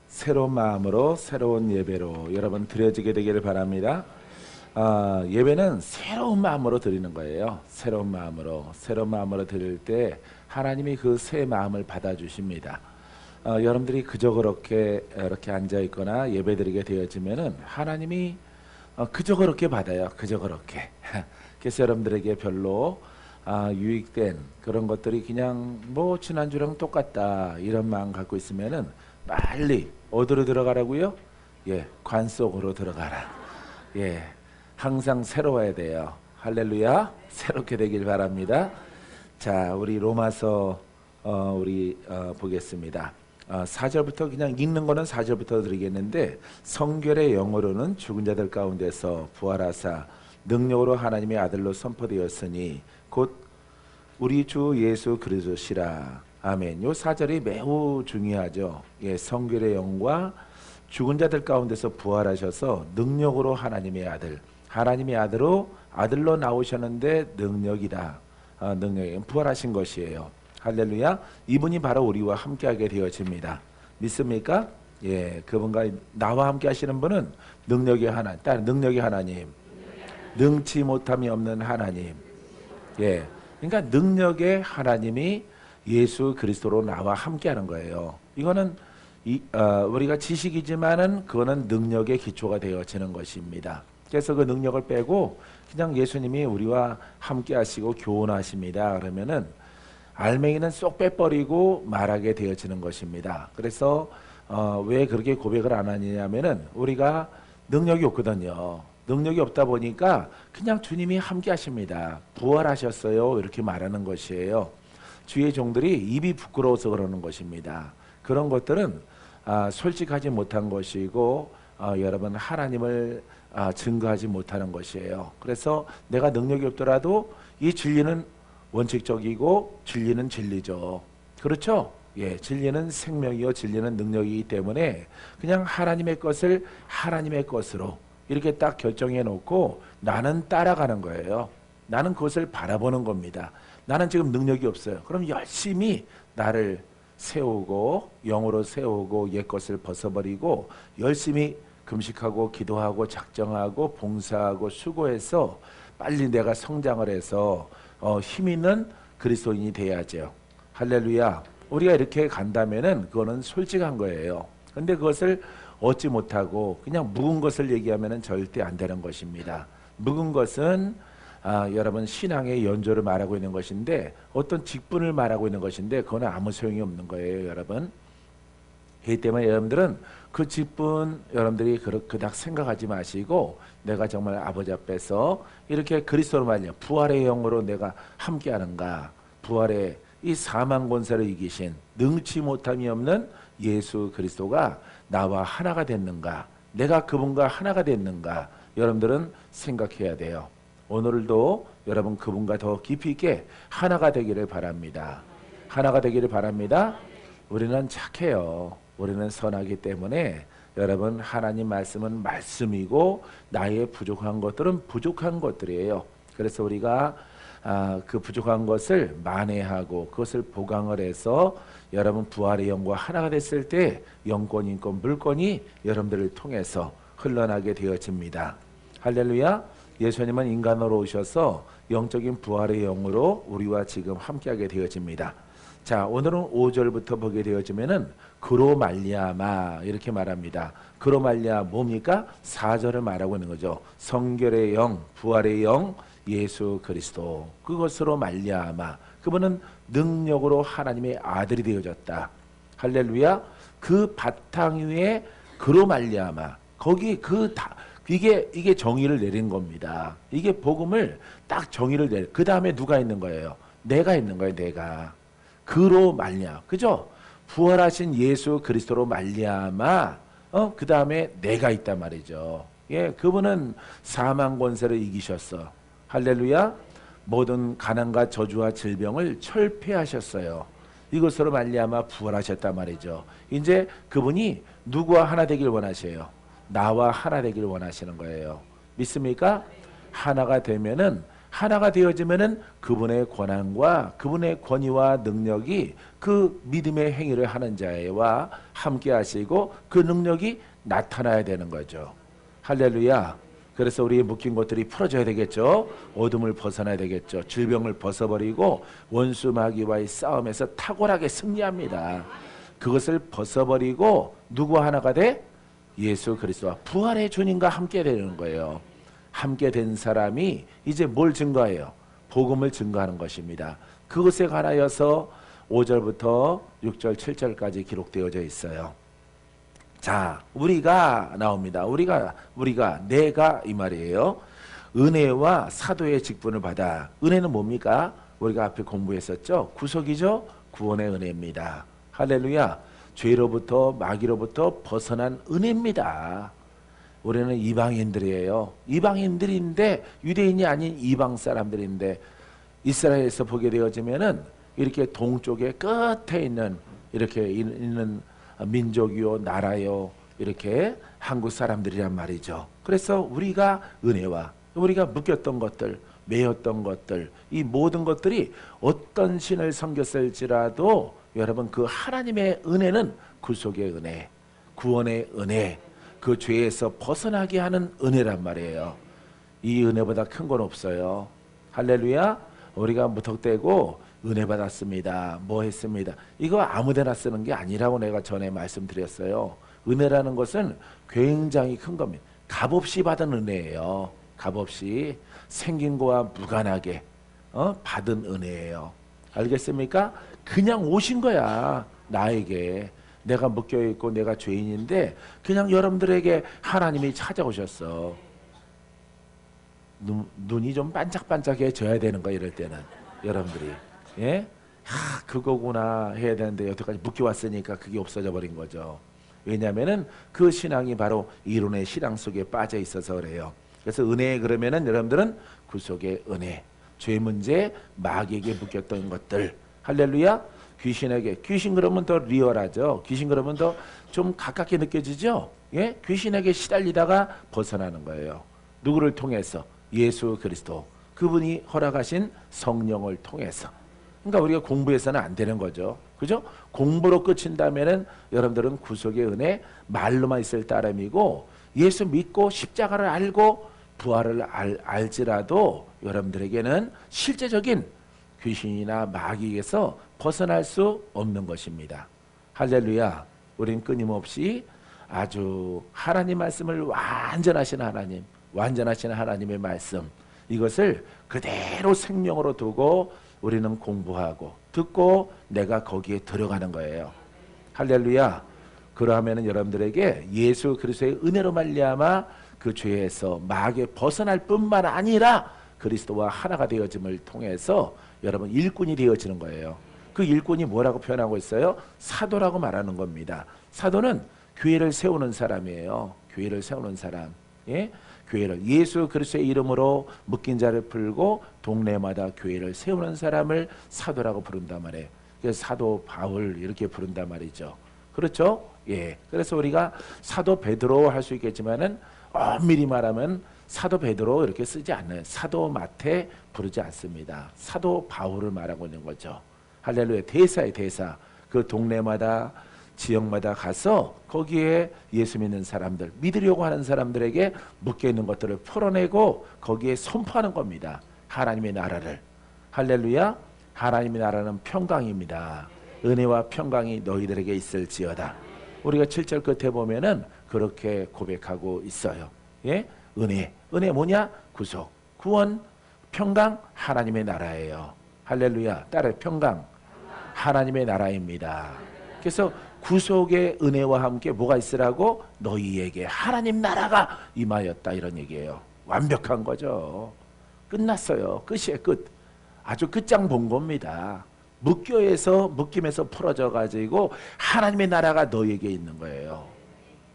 새로운 마음으로 새로운 예배로 여러분 드려지게 되기를 바랍니다. 예배는 새로운 마음으로 드리는 거예요. 새로운 마음으로 드릴 때 하나님이 그 새 마음을 받아주십니다. 여러분들이 그저 그렇게 이렇게 앉아 있거나 예배 드리게 되어지면은 하나님이 그저 그렇게 받아요. 그저 그렇게. 그래서 여러분들에게 별로 유익된 그런 것들이 그냥 뭐 지난주랑 똑같다 이런 마음 갖고 있으면은 빨리 어디로 들어가라고요? 예, 관 속으로 들어가라. 예, 항상 새로워야 돼요. 할렐루야, 새롭게 되길 바랍니다. 자, 우리 로마서 보겠습니다. 4절부터 그냥 읽는 거는 4절부터 드리겠는데, 성결의 영으로는 죽은 자들 가운데서 부활하사 능력으로 하나님의 아들로 선포되었으니 곧 우리 주 예수 그리스도시라. 아멘. 요 4절이 매우 중요하죠. 예, 성결의 영과 죽은 자들 가운데서 부활하셔서 능력으로 하나님의 아들로 나오셨는데 능력이다. 능력이 부활하신 것이에요. 할렐루야. 이분이 바로 우리와 함께하게 되어집니다. 믿습니까? 예, 그분과 나와 함께 하시는 분은 능력의 하나님, 능치 못함이 없는 하나님. 예, 그러니까 능력의 하나님이 예수 그리스도로 나와 함께하는 거예요. 이거는 우리가 지식이지만은 그거는 능력의 기초가 되어지는 것입니다. 그래서 그 능력을 빼고 그냥 예수님이 우리와 함께하시고 교훈하십니다. 그러면은 알맹이는 쏙 빼버리고 말하게 되어지는 것입니다. 그래서 왜 그렇게 고백을 안 하느냐면은 우리가 능력이 없거든요. 능력이 없다 보니까 그냥 주님이 함께 하십니다. 부활하셨어요. 이렇게 말하는 것이에요. 주의 종들이 입이 부끄러워서 그러는 것입니다. 그런 것들은 솔직하지 못한 것이고 여러분 하나님을 증거하지 못하는 것이에요. 그래서 내가 능력이 없더라도 이 진리는 원칙적이고 진리는 진리죠. 그렇죠? 예, 진리는 생명이요 진리는 능력이기 때문에 그냥 하나님의 것을 하나님의 것으로 이렇게 딱 결정해 놓고 나는 따라가는 거예요. 나는 그것을 바라보는 겁니다. 나는 지금 능력이 없어요. 그럼 열심히 나를 세우고 영으로 세우고 옛 것을 벗어버리고 열심히 금식하고 기도하고 작정하고 봉사하고 수고해서 빨리 내가 성장을 해서 힘 있는 그리스도인이 돼야죠. 할렐루야. 우리가 이렇게 간다면은 그거는 솔직한 거예요. 근데 그것을 얻지 못하고 그냥 묵은 것을 얘기하면은 절대 안 되는 것입니다. 묵은 것은 여러분 신앙의 연조를 말하고 있는 것인데 어떤 직분을 말하고 있는 것인데 그건 아무 소용이 없는 거예요, 여러분. 그렇기 때문에 여러분들은 그 직분 여러분들이 그닥 생각하지 마시고 내가 정말 아버지 앞에서 이렇게 그리스도로 말이야 부활의 영으로 내가 함께하는가, 부활의 이 사망 권세를 이기신 능치 못함이 없는 예수 그리스도가 나와 하나가 됐는가, 내가 그분과 하나가 됐는가 여러분들은 생각해야 돼요. 오늘도 여러분 그분과 더 깊이 있게 하나가 되기를 바랍니다. 하나가 되기를 바랍니다. 우리는 착해요. 우리는 선하기 때문에 여러분 하나님 말씀은 말씀이고 나의 부족한 것들은 부족한 것들이에요. 그래서 우리가 그 부족한 것을 만회하고 그것을 보강을 해서 여러분 부활의 영과 하나가 됐을 때 영권, 인권, 물권이 여러분들을 통해서 흘러나게 되어집니다. 할렐루야. 예수님은 인간으로 오셔서 영적인 부활의 영으로 우리와 지금 함께하게 되어집니다. 자, 오늘은 5절부터 보게 되어지면은 그로 말미암아 이렇게 말합니다. 그로 말미암아 뭡니까? 4절을 말하고 있는 거죠. 성결의 영, 부활의 영, 예수 그리스도. 그것으로 말미암아 그분은 능력으로 하나님의 아들이 되어졌다. 할렐루야. 그 바탕 위에 그로 말미암아 거기 이게 정의를 내린 겁니다. 이게 복음을 딱 정의를 내려. 그 다음에 누가 있는 거예요? 내가 있는 거예요. 내가. 그로 말미암아. 그죠? 부활하신 예수 그리스도로 말미암아 그 다음에 내가 있단 말이죠. 예, 그분은 사망 권세를 이기셨어. 할렐루야. 모든 가난과 저주와 질병을 철폐하셨어요. 이것으로 말미암아 부활하셨단 말이죠. 이제 그분이 누구와 하나 되길 원하세요? 나와 하나 되길 원하시는 거예요. 믿습니까? 하나가 되면은 하나가 되어지면은 그분의 권한과 그분의 권위와 능력이 그 믿음의 행위를 하는 자와 함께 하시고 그 능력이 나타나야 되는 거죠. 할렐루야. 그래서 우리의 묶인 것들이 풀어져야 되겠죠. 어둠을 벗어나야 되겠죠. 질병을 벗어버리고 원수 마귀와의 싸움에서 탁월하게 승리합니다. 그것을 벗어버리고 누구 하나가 돼? 예수 그리스도와 부활의 주님과 함께 되는 거예요. 함께 된 사람이 이제 뭘 증거해요? 복음을 증거하는 것입니다. 그것에 관하여서 5절부터 6절, 7절까지 기록되어져 있어요. 자, 우리가 나옵니다. 내가 이 말이에요. 은혜와 사도의 직분을 받아. 은혜는 뭡니까? 우리가 앞에 공부했었죠. 구속이죠. 구원의 은혜입니다. 할렐루야. 죄로부터 마귀로부터 벗어난 은혜입니다. 우리는 이방인들이에요. 이방인들인데 유대인이 아닌 이방 사람들인데 이스라엘에서 보게 되어지면은 이렇게 동쪽의 끝에 있는 이렇게 있는 민족이요 나라요 이렇게 한국 사람들이란 말이죠. 그래서 우리가 은혜와 우리가 묶였던 것들 매였던 것들 이 모든 것들이 어떤 신을 섬겼을지라도 여러분 그 하나님의 은혜는 구속의 은혜 구원의 은혜 그 죄에서 벗어나게 하는 은혜란 말이에요. 이 은혜보다 큰 건 없어요. 할렐루야. 우리가 무턱대고 은혜 받았습니다. 뭐 했습니다. 이거 아무데나 쓰는 게 아니라고 내가 전에 말씀드렸어요. 은혜라는 것은 굉장히 큰 겁니다. 값없이 받은 은혜예요. 값없이 생긴 거와 무관하게 받은 은혜예요. 알겠습니까? 그냥 오신 거야. 나에게. 내가 묶여있고 내가 죄인인데 그냥 여러분들에게 하나님이 찾아오셨어. 눈이 좀 반짝반짝해져야 되는 거야. 이럴 때는 여러분들이 예? 그거구나 해야 되는데 여태까지 묶여왔으니까 그게 없어져 버린 거죠. 왜냐하면은 그 신앙이 바로 이론의 신앙 속에 빠져 있어서 그래요. 그래서 은혜 그러면은 여러분들은 구속의 은혜 죄 문제 마귀에게 묶였던 것들 할렐루야. 귀신 그러면 더 리얼하죠. 귀신 그러면 더 좀 가깝게 느껴지죠. 예? 귀신에게 시달리다가 벗어나는 거예요. 누구를 통해서? 예수 그리스도. 그분이 허락하신 성령을 통해서. 그러니까 우리가 공부해서는 안 되는 거죠. 그죠? 공부로 끝인다면은 여러분들은 구속의 은혜 말로만 있을 따름이고 예수 믿고 십자가를 알고 부활을 알지라도 여러분들에게는 실제적인 귀신이나 마귀에서 벗어날 수 없는 것입니다. 할렐루야. 우린 끊임없이 아주 하나님 말씀을 완전하신 하나님의 말씀 이것을 그대로 생명으로 두고 우리는 공부하고 듣고 내가 거기에 들어가는 거예요. 할렐루야. 그러하면 여러분들에게 예수 그리스도의 은혜로 말미암아 그 죄에서 마귀에 벗어날 뿐만 아니라 그리스도와 하나가 되어짐을 통해서 여러분 일꾼이 되어지는 거예요. 그 일꾼이 뭐라고 표현하고 있어요? 사도라고 말하는 겁니다. 사도는 교회를 세우는 사람이에요. 교회를 세우는 사람. 예? 교회를 예수 그리스도의 이름으로 묶인 자를 풀고 동네마다 교회를 세우는 사람을 사도라고 부른단 말이에요. 그래서 사도 바울 이렇게 부른단 말이죠. 그렇죠? 예. 그래서 우리가 사도 베드로 할 수 있겠지만은 엄밀히 말하면 사도 베드로 이렇게 쓰지 않아요. 사도 마태 부르지 않습니다. 사도 바울을 말하고 있는 거죠. 할렐루야. 대사의 대사. 그 동네마다 지역마다 가서 거기에 예수 믿는 사람들, 믿으려고 하는 사람들에게 묶여있는 것들을 풀어내고 거기에 선포하는 겁니다. 하나님의 나라를. 할렐루야. 하나님의 나라는 평강입니다. 은혜와 평강이 너희들에게 있을지어다. 우리가 7절 끝에 보면은 그렇게 고백하고 있어요. 예? 은혜 뭐냐? 구속, 구원, 평강, 하나님의 나라예요. 할렐루야. 따라 평강, 하나님의 나라입니다. 그래서 구속의 은혜와 함께 뭐가 있으라고? 너희에게 하나님 나라가 임하였다 이런 얘기예요. 완벽한 거죠. 끝났어요. 끝이에요. 끝. 아주 끝장 본 겁니다. 묶임에서 풀어져 가지고 하나님의 나라가 너희에게 있는 거예요.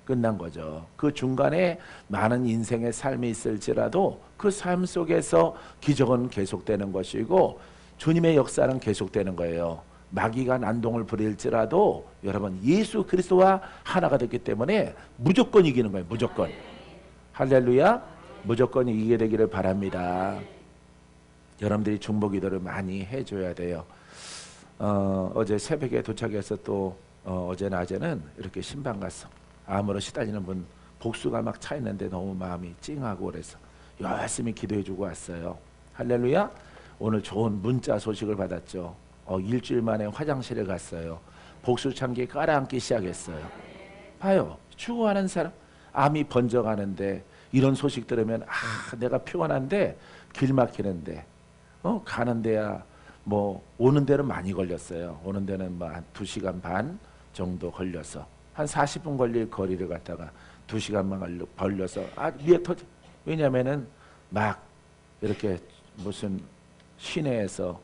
끝난 거죠. 그 중간에 많은 인생의 삶이 있을지라도 그 삶 속에서 기적은 계속되는 것이고 주님의 역사는 계속되는 거예요. 마귀가 난동을 부릴지라도 여러분 예수 그리스도와 하나가 됐기 때문에 무조건 이기는 거예요. 무조건. 할렐루야. 무조건 이기게 되기를 바랍니다. 여러분들이 중보기도를 많이 해줘야 돼요. 어제 새벽에 도착해서 또 어제 낮에는 이렇게 신방 갔어. 암으로 시달리는 분 복수가 막 차 있는데 너무 마음이 찡하고 그래서 열심히 기도해주고 왔어요. 할렐루야. 오늘 좋은 문자 소식을 받았죠. 일주일 만에 화장실에 갔어요. 복수 참기 깔아앉기 시작했어요. 봐요. 추구하는 사람 암이 번져가는데 이런 소식 들으면 내가 피곤한데 길 막히는데 가는 데야 뭐 오는 데는 많이 걸렸어요. 오는 데는 뭐 한 2시간 반 정도 걸려서 한 40분 걸릴 거리를 갔다가 2시간만 걸려서 미에 터지. 왜냐면은 막 이렇게 무슨 시내에서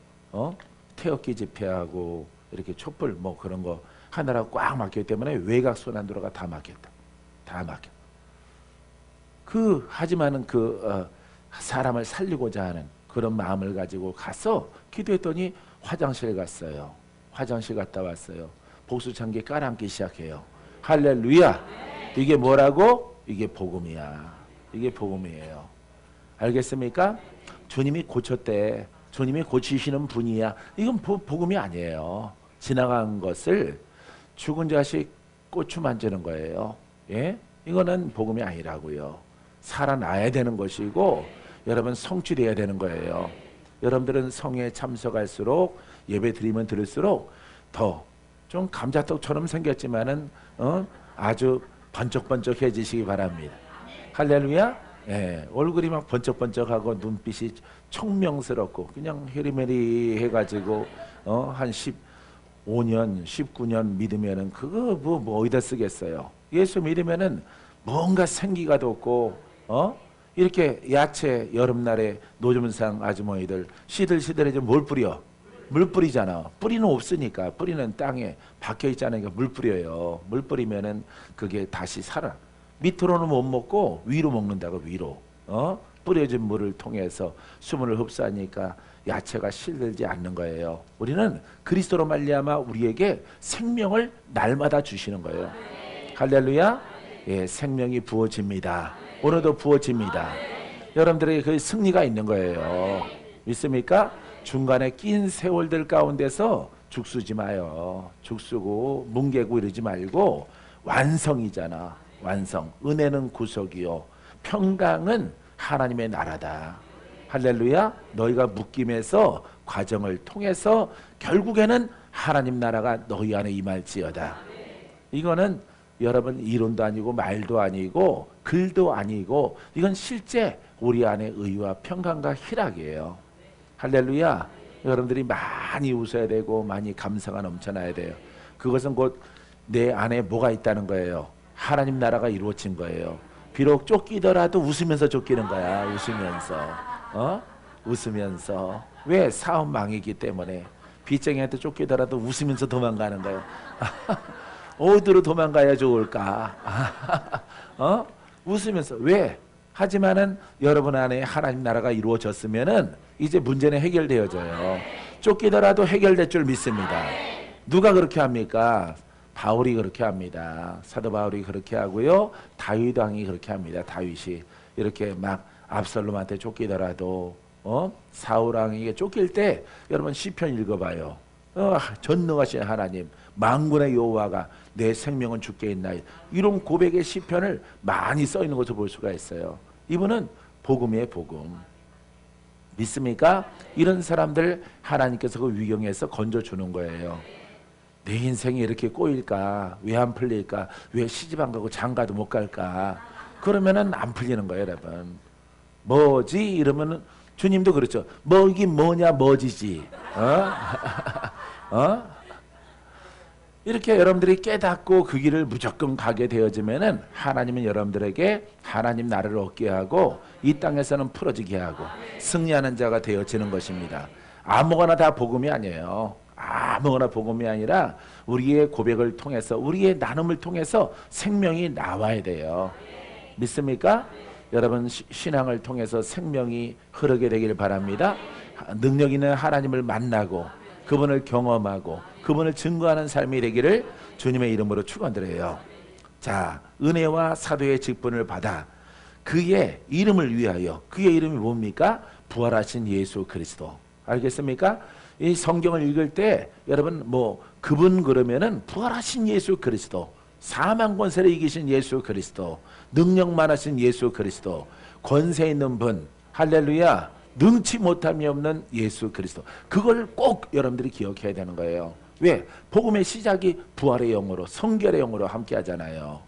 태극기 집회하고 이렇게 촛불 뭐 그런 거 하느라고 꽉 막혔기 때문에 외곽 순환도로가 다 막혔다. 다 막혀. 하지만은 사람을 살리고자 하는 그런 마음을 가지고 가서 기도했더니 화장실 갔어요. 화장실 갔다 왔어요. 복수창기 깔아앉기 시작해요. 할렐루야. 이게 뭐라고? 이게 복음이야. 이게 복음이에요. 알겠습니까? 주님이 고쳤대. 주님이 고치시는 분이야. 이건 복음이 아니에요. 지나간 것을 죽은 자식 고추 만지는 거예요. 예? 이거는 복음이 아니라고요. 살아나야 되는 것이고 여러분 성취돼야 되는 거예요. 여러분들은 성에 참석할수록 예배 드리면 들을수록 더 좀 감자떡처럼 생겼지만은 아주 번쩍번쩍해지시기 바랍니다. 할렐루야. 예, 얼굴이 막 번쩍번쩍하고 눈빛이 총명스럽고 그냥 헤리메리 해가지고 한 15년 19년 믿으면은 그거 뭐 어디다 쓰겠어요. 예수 믿으면은 뭔가 생기가 돋고 이렇게 야채 여름날에 노점상 아주머니들 시들시들해져 뭘 뿌려? 물 뿌리잖아. 뿌리는 없으니까. 뿌리는 땅에 박혀있잖아요. 물 뿌려요. 물 뿌리면은 그게 다시 살아. 밑으로는 못 먹고 위로 먹는다고. 위로 뿌려진 물을 통해서 수분을 흡수하니까 야채가 시들지 않는 거예요. 우리는 그리스도로 말미암아 우리에게 생명을 날마다 주시는 거예요. 할렐루야. 예, 생명이 부어집니다. 오늘도 부어집니다. 여러분들에게 그 승리가 있는 거예요. 믿습니까? 중간에 낀 세월들 가운데서 죽쓰지 마요. 죽쓰고 뭉개고 이러지 말고 완성이잖아. 완성. 은혜는 구속이요. 평강은 하나님의 나라다. 할렐루야. 너희가 묶임에서 과정을 통해서 결국에는 하나님 나라가 너희 안에 임할지어다. 이거는 여러분 이론도 아니고 말도 아니고 글도 아니고 이건 실제 우리 안에 의와 평강과 희락이에요. 할렐루야. 여러분들이 많이 웃어야 되고 많이 감사가 넘쳐나야 돼요. 그것은 곧 내 안에 뭐가 있다는 거예요. 하나님 나라가 이루어진 거예요. 비록 쫓기더라도 웃으면서 쫓기는 거야. 웃으면서. 웃으면서. 왜? 사업 망이기 때문에. 빚쟁이한테 쫓기더라도 웃으면서 도망가는 거예요. 어디로 도망가야 좋을까? 웃으면서. 왜? 하지만은 여러분 안에 하나님 나라가 이루어졌으면은 이제 문제는 해결되어져요. 쫓기더라도 해결될 줄 믿습니다. 누가 그렇게 합니까? 바울이 그렇게 합니다. 사도 바울이 그렇게 하고요. 다윗 왕이 그렇게 합니다. 다윗이 이렇게 막 압살롬한테 쫓기더라도 사울 왕에게 쫓길 때 여러분 시편 읽어봐요. 전능하신 하나님 만군의 여호와가 내 생명은 주께 있나이다. 이런 고백의 시편을 많이 써 있는 것을 볼 수가 있어요. 이분은 복음이에요. 복음. 믿습니까? 이런 사람들 하나님께서 그 위경에서 건져주는 거예요. 내 인생이 이렇게 꼬일까? 왜 안 풀릴까? 왜 시집 안 가고 장가도 못 갈까? 그러면은 안 풀리는 거예요, 여러분. 뭐지? 이러면은 주님도 그렇죠. 뭐긴 뭐냐 뭐지지. 이렇게 여러분들이 깨닫고 그 길을 무조건 가게 되어지면은 하나님은 여러분들에게 하나님 나라를 얻게 하고 이 땅에서는 풀어지게 하고 승리하는 자가 되어지는 것입니다. 아무거나 다 복음이 아니에요. 아무거나 복음이 아니라 우리의 고백을 통해서 우리의 나눔을 통해서 생명이 나와야 돼요. 믿습니까? 여러분 신앙을 통해서 생명이 흐르게 되길 바랍니다. 능력 있는 하나님을 만나고 그분을 경험하고 그분을 증거하는 삶이 되기를 주님의 이름으로 축원드려요. 자, 은혜와 사도의 직분을 받아 그의 이름을 위하여, 그의 이름이 뭡니까? 부활하신 예수 그리스도. 알겠습니까? 이 성경을 읽을 때 여러분 뭐 그분 그러면은 부활하신 예수 그리스도, 사망 권세를 이기신 예수 그리스도, 능력 많으신 예수 그리스도, 권세 있는 분, 할렐루야, 능치 못함이 없는 예수 그리스도. 그걸 꼭 여러분들이 기억해야 되는 거예요. 왜? 복음의 시작이 부활의 영으로, 성결의 영으로 함께 하잖아요.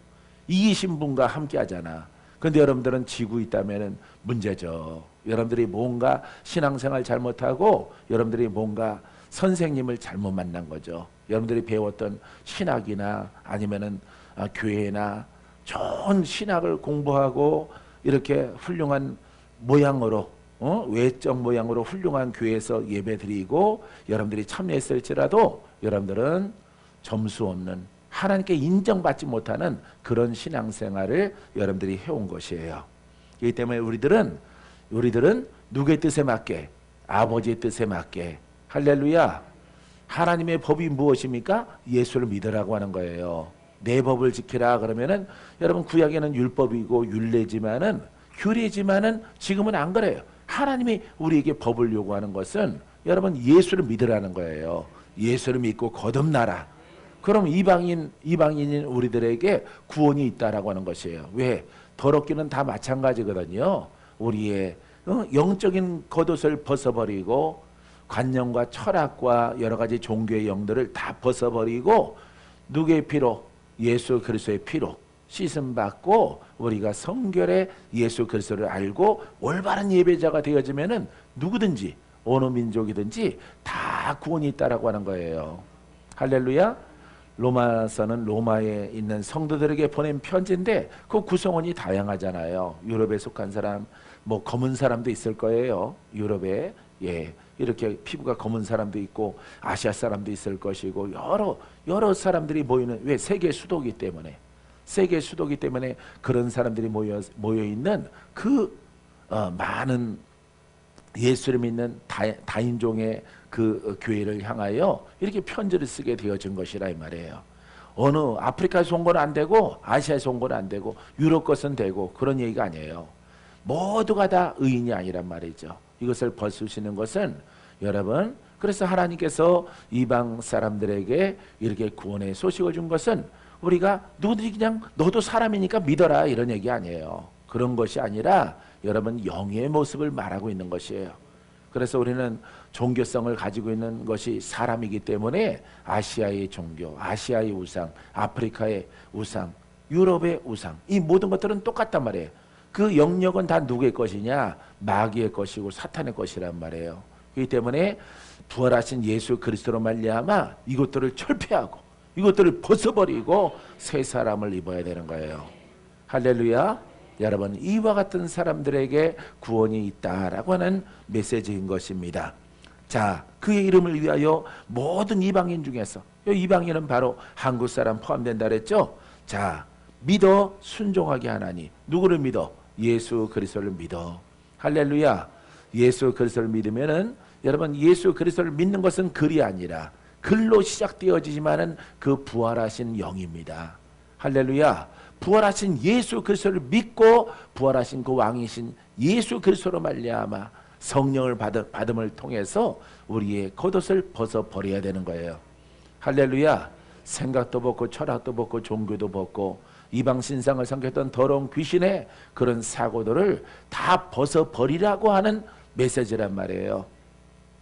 이기신 분과 함께 하잖아. 근데 여러분들은 지고 있다면 문제죠. 여러분들이 뭔가 신앙생활 잘못하고 여러분들이 뭔가 선생님을 잘못 만난 거죠. 여러분들이 배웠던 신학이나 아니면은 교회나 좋은 신학을 공부하고 이렇게 훌륭한 모양으로 외적 모양으로 훌륭한 교회에서 예배드리고 여러분들이 참여했을지라도 여러분들은 점수 없는, 하나님께 인정받지 못하는 그런 신앙생활을 여러분들이 해온 것이에요. 그렇기 때문에 우리들은 누구의 뜻에 맞게? 아버지의 뜻에 맞게. 할렐루야. 하나님의 법이 무엇입니까? 예수를 믿으라고 하는 거예요. 내 법을 지키라 그러면은 여러분 구약에는 율법이고 율례지만은 규례지만은 지금은 안 그래요. 하나님이 우리에게 법을 요구하는 것은 여러분 예수를 믿으라는 거예요. 예수를 믿고 거듭나라. 그럼 이방인인 우리들에게 구원이 있다라고 하는 것이에요. 왜? 더럽기는 다 마찬가지거든요. 우리의 영적인 겉옷을 벗어버리고 관념과 철학과 여러 가지 종교의 영들을 다 벗어버리고 누구의 피로? 예수 그리스도의 피로 씻음 받고 우리가 성결의 예수 그리스도를 알고 올바른 예배자가 되어지면은 누구든지 어느 민족이든지 다 구원이 있다라고 하는 거예요. 할렐루야. 로마서는 로마에 있는 성도들에게 보낸 편지인데 그 구성원이 다양하잖아요. 유럽에 속한 사람, 뭐 검은 사람도 있을 거예요. 유럽에 이렇게 피부가 검은 사람도 있고 아시아 사람도 있을 것이고 여러 사람들이 모이는, 왜? 세계 수도기 때문에 그런 사람들이 모여 있는 그 많은 예수를 믿는 다인종의 그 교회를 향하여 이렇게 편지를 쓰게 되어진 것이라 이 말이에요. 어느 아프리카에서 온 건 안 되고 아시아에서 온 건 안 되고 유럽 것은 되고 그런 얘기가 아니에요. 모두가 다 의인이 아니란 말이죠. 이것을 벗으시는 것은 여러분, 그래서 하나님께서 이방 사람들에게 이렇게 구원의 소식을 준 것은 우리가 누구든지 그냥 너도 사람이니까 믿어라 이런 얘기 아니에요. 그런 것이 아니라 여러분 영의 모습을 말하고 있는 것이에요. 그래서 우리는 종교성을 가지고 있는 것이 사람이기 때문에 아시아의 종교, 아시아의 우상, 아프리카의 우상, 유럽의 우상, 이 모든 것들은 똑같단 말이에요. 그 영역은 다 누구의 것이냐? 마귀의 것이고 사탄의 것이란 말이에요. 그렇기 때문에 부활하신 예수 그리스도로 말미암아 이것들을 철폐하고 이것들을 벗어버리고 새 사람을 입어야 되는 거예요. 할렐루야. 여러분, 이와 같은 사람들에게 구원이 있다라고 하는 메시지인 것입니다. 자, 그의 이름을 위하여 모든 이방인 중에서, 이방인은 바로 한국 사람 포함된다 그랬죠. 자, 믿어 순종하게 하나니. 누구를 믿어? 예수 그리스도를 믿어. 할렐루야. 예수 그리스도를 믿으면은 여러분, 예수 그리스도를 믿는 것은 글이 아니라 글로 시작되어지지만은 그 부활하신 영입니다. 할렐루야. 부활하신 예수 그리스도를 믿고 부활하신 그 왕이신 예수 그리스도로 말미암아 성령을 받음을 통해서 우리의 겉옷을 벗어버려야 되는 거예요. 할렐루야. 생각도 벗고 철학도 벗고 종교도 벗고 이방 신상을 섬겼던 더러운 귀신의 그런 사고들을 다 벗어버리라고 하는 메시지란 말이에요.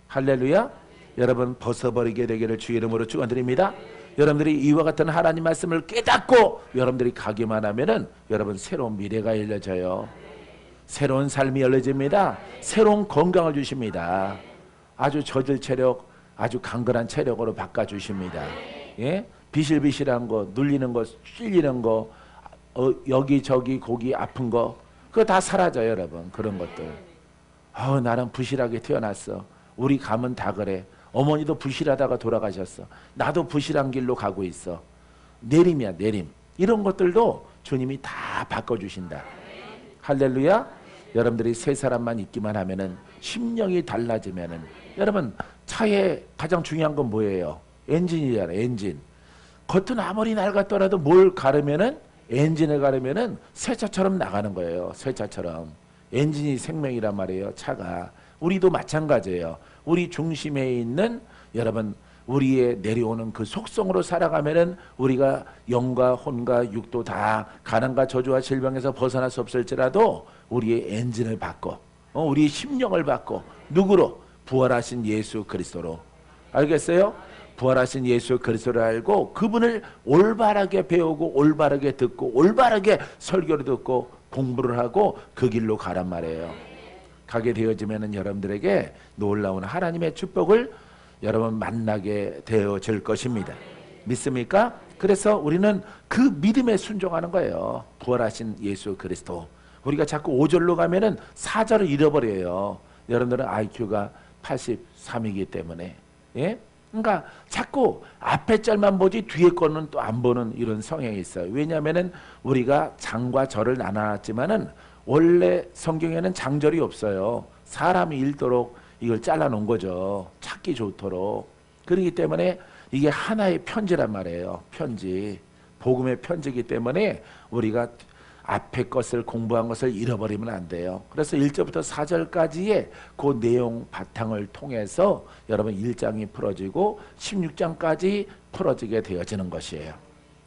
할렐루야. 여러분, 벗어버리게 되기를 주의 이름으로 축원드립니다. 여러분들이 이와 같은 하나님 말씀을 깨닫고 여러분들이 가기만 하면은 여러분 새로운 미래가 열려져요. 새로운 삶이 열려집니다. 새로운 건강을 주십니다. 아주 저질 체력, 아주 강건한 체력으로 바꿔주십니다. 예? 비실비실한 거, 눌리는 거, 찔리는 거, 여기저기 고기 아픈 거, 그거 다 사라져요, 여러분. 그런 것들. 나는 부실하게 태어났어. 우리 가문 다 그래. 어머니도 부실하다가 돌아가셨어. 나도 부실한 길로 가고 있어. 내림이야, 내림. 이런 것들도 주님이 다 바꿔주신다. 할렐루야. 여러분들이 새 사람만 있기만 하면은, 심령이 달라지면은, 여러분 차에 가장 중요한 건 뭐예요? 엔진이잖아요. 엔진. 겉은 아무리 낡았더라도 뭘 가르면은, 엔진을 가르면은 새 차처럼 나가는 거예요. 새 차처럼. 엔진이 생명이란 말이에요. 차가. 우리도 마찬가지예요. 우리 중심에 있는 여러분 우리의 내려오는 그 속성으로 살아가면은 우리가 영과 혼과 육도 다 가난과 저주와 질병에서 벗어날 수 없을지라도 우리의 엔진을 바꿔 우리의 심령을 바꿔 누구로? 부활하신 예수 그리스도로. 알겠어요? 부활하신 예수 그리스도를 알고 그분을 올바르게 배우고 올바르게 듣고 올바르게 설교를 듣고 공부를 하고 그 길로 가란 말이에요. 가게 되어지면은 여러분들에게 놀라운 하나님의 축복을 여러분 만나게 되어질 것입니다. 믿습니까? 그래서 우리는 그 믿음에 순종하는 거예요. 부활하신 예수 그리스도. 우리가 자꾸 5절로 가면은 4절을 잃어버려요. 여러분들은 IQ가 83이기 때문에. 예? 그러니까 자꾸 앞에 절만 보지 뒤에 거는 또 안 보는 이런 성향이 있어요. 왜냐하면은 우리가 장과 절을 나눠놨지만은 원래 성경에는 장절이 없어요. 사람이 읽도록 이걸 잘라놓은 거죠. 찾기 좋도록. 그렇기 때문에 이게 하나의 편지란 말이에요. 편지. 복음의 편지이기 때문에 우리가 앞에 것을 공부한 것을 잃어버리면 안 돼요. 그래서 1절부터 4절까지의 그 내용 바탕을 통해서 여러분 1장이 풀어지고 16장까지 풀어지게 되어지는 것이에요.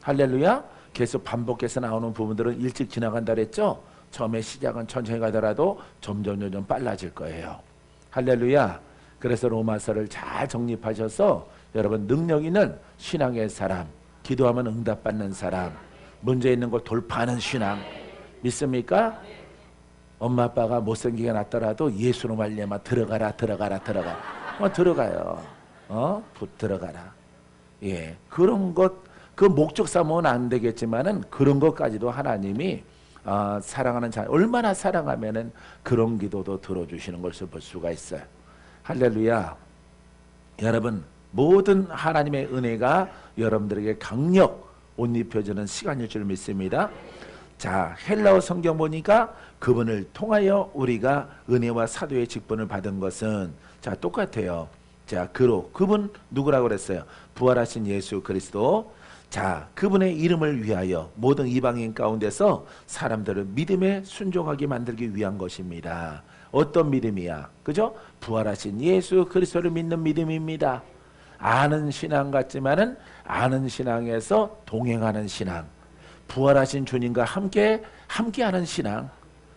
할렐루야. 계속 반복해서 나오는 부분들은 일찍 지나간다 그랬죠. 처음에 시작은 천천히 가더라도 점점 빨라질 거예요. 할렐루야. 그래서 로마서를 잘 정립하셔서 여러분 능력 있는 신앙의 사람, 기도하면 응답받는 사람, 문제 있는 걸 돌파하는 신앙 믿습니까? 엄마 아빠가 못생기게 났더라도 예수로 말미암아 들어가라. 들어가요. 들어가라. 예, 그런 것 그 목적 삼으면 안 되겠지만은 그런 것까지도 하나님이 사랑하는 자 얼마나 사랑하면은 그런 기도도 들어주시는 것을 볼 수가 있어요. 할렐루야. 여러분 모든 하나님의 은혜가 여러분들에게 강력 옷 입혀주는 시간일 줄 믿습니다. 자, 헬라어 성경 보니까 그분을 통하여 우리가 은혜와 사도의 직분을 받은 것은 자 똑같아요. 자, 그분 누구라고 그랬어요? 부활하신 예수 그리스도. 자, 그분의 이름을 위하여 모든 이방인 가운데서 사람들을 믿음에 순종하게 만들기 위한 것입니다. 어떤 믿음이야? 그죠? 부활하신 예수 그리스도를 믿는 믿음입니다. 아는 신앙 같지만은 아는 신앙에서 동행하는 신앙. 부활하신 주님과 함께하는 신앙.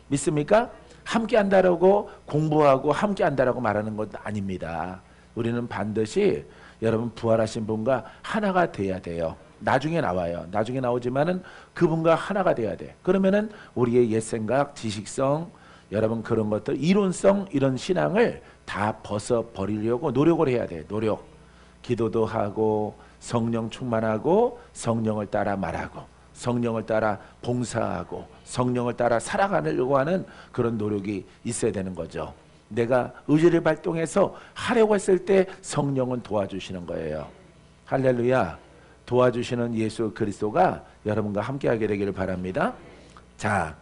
믿습니까? 함께한다라고 공부하고 함께한다라고 말하는 것 아닙니다. 우리는 반드시 여러분 부활하신 분과 하나가 돼야 돼요. 나중에 나와요. 나중에 나오지만은 그분과 하나가 돼야 돼. 그러면은 우리의 옛생각, 지식성, 여러분 그런 것들, 이론성 이런 신앙을 다 벗어버리려고 노력을 해야 돼. 노력. 기도도 하고 성령 충만하고 성령을 따라 말하고 성령을 따라 봉사하고 성령을 따라 살아가려고 하는 그런 노력이 있어야 되는 거죠. 내가 의지를 발동해서 하려고 했을 때 성령은 도와주시는 거예요. 할렐루야. 도와주시는 예수 그리스도가 여러분과 함께하게 되기를 바랍니다. 자,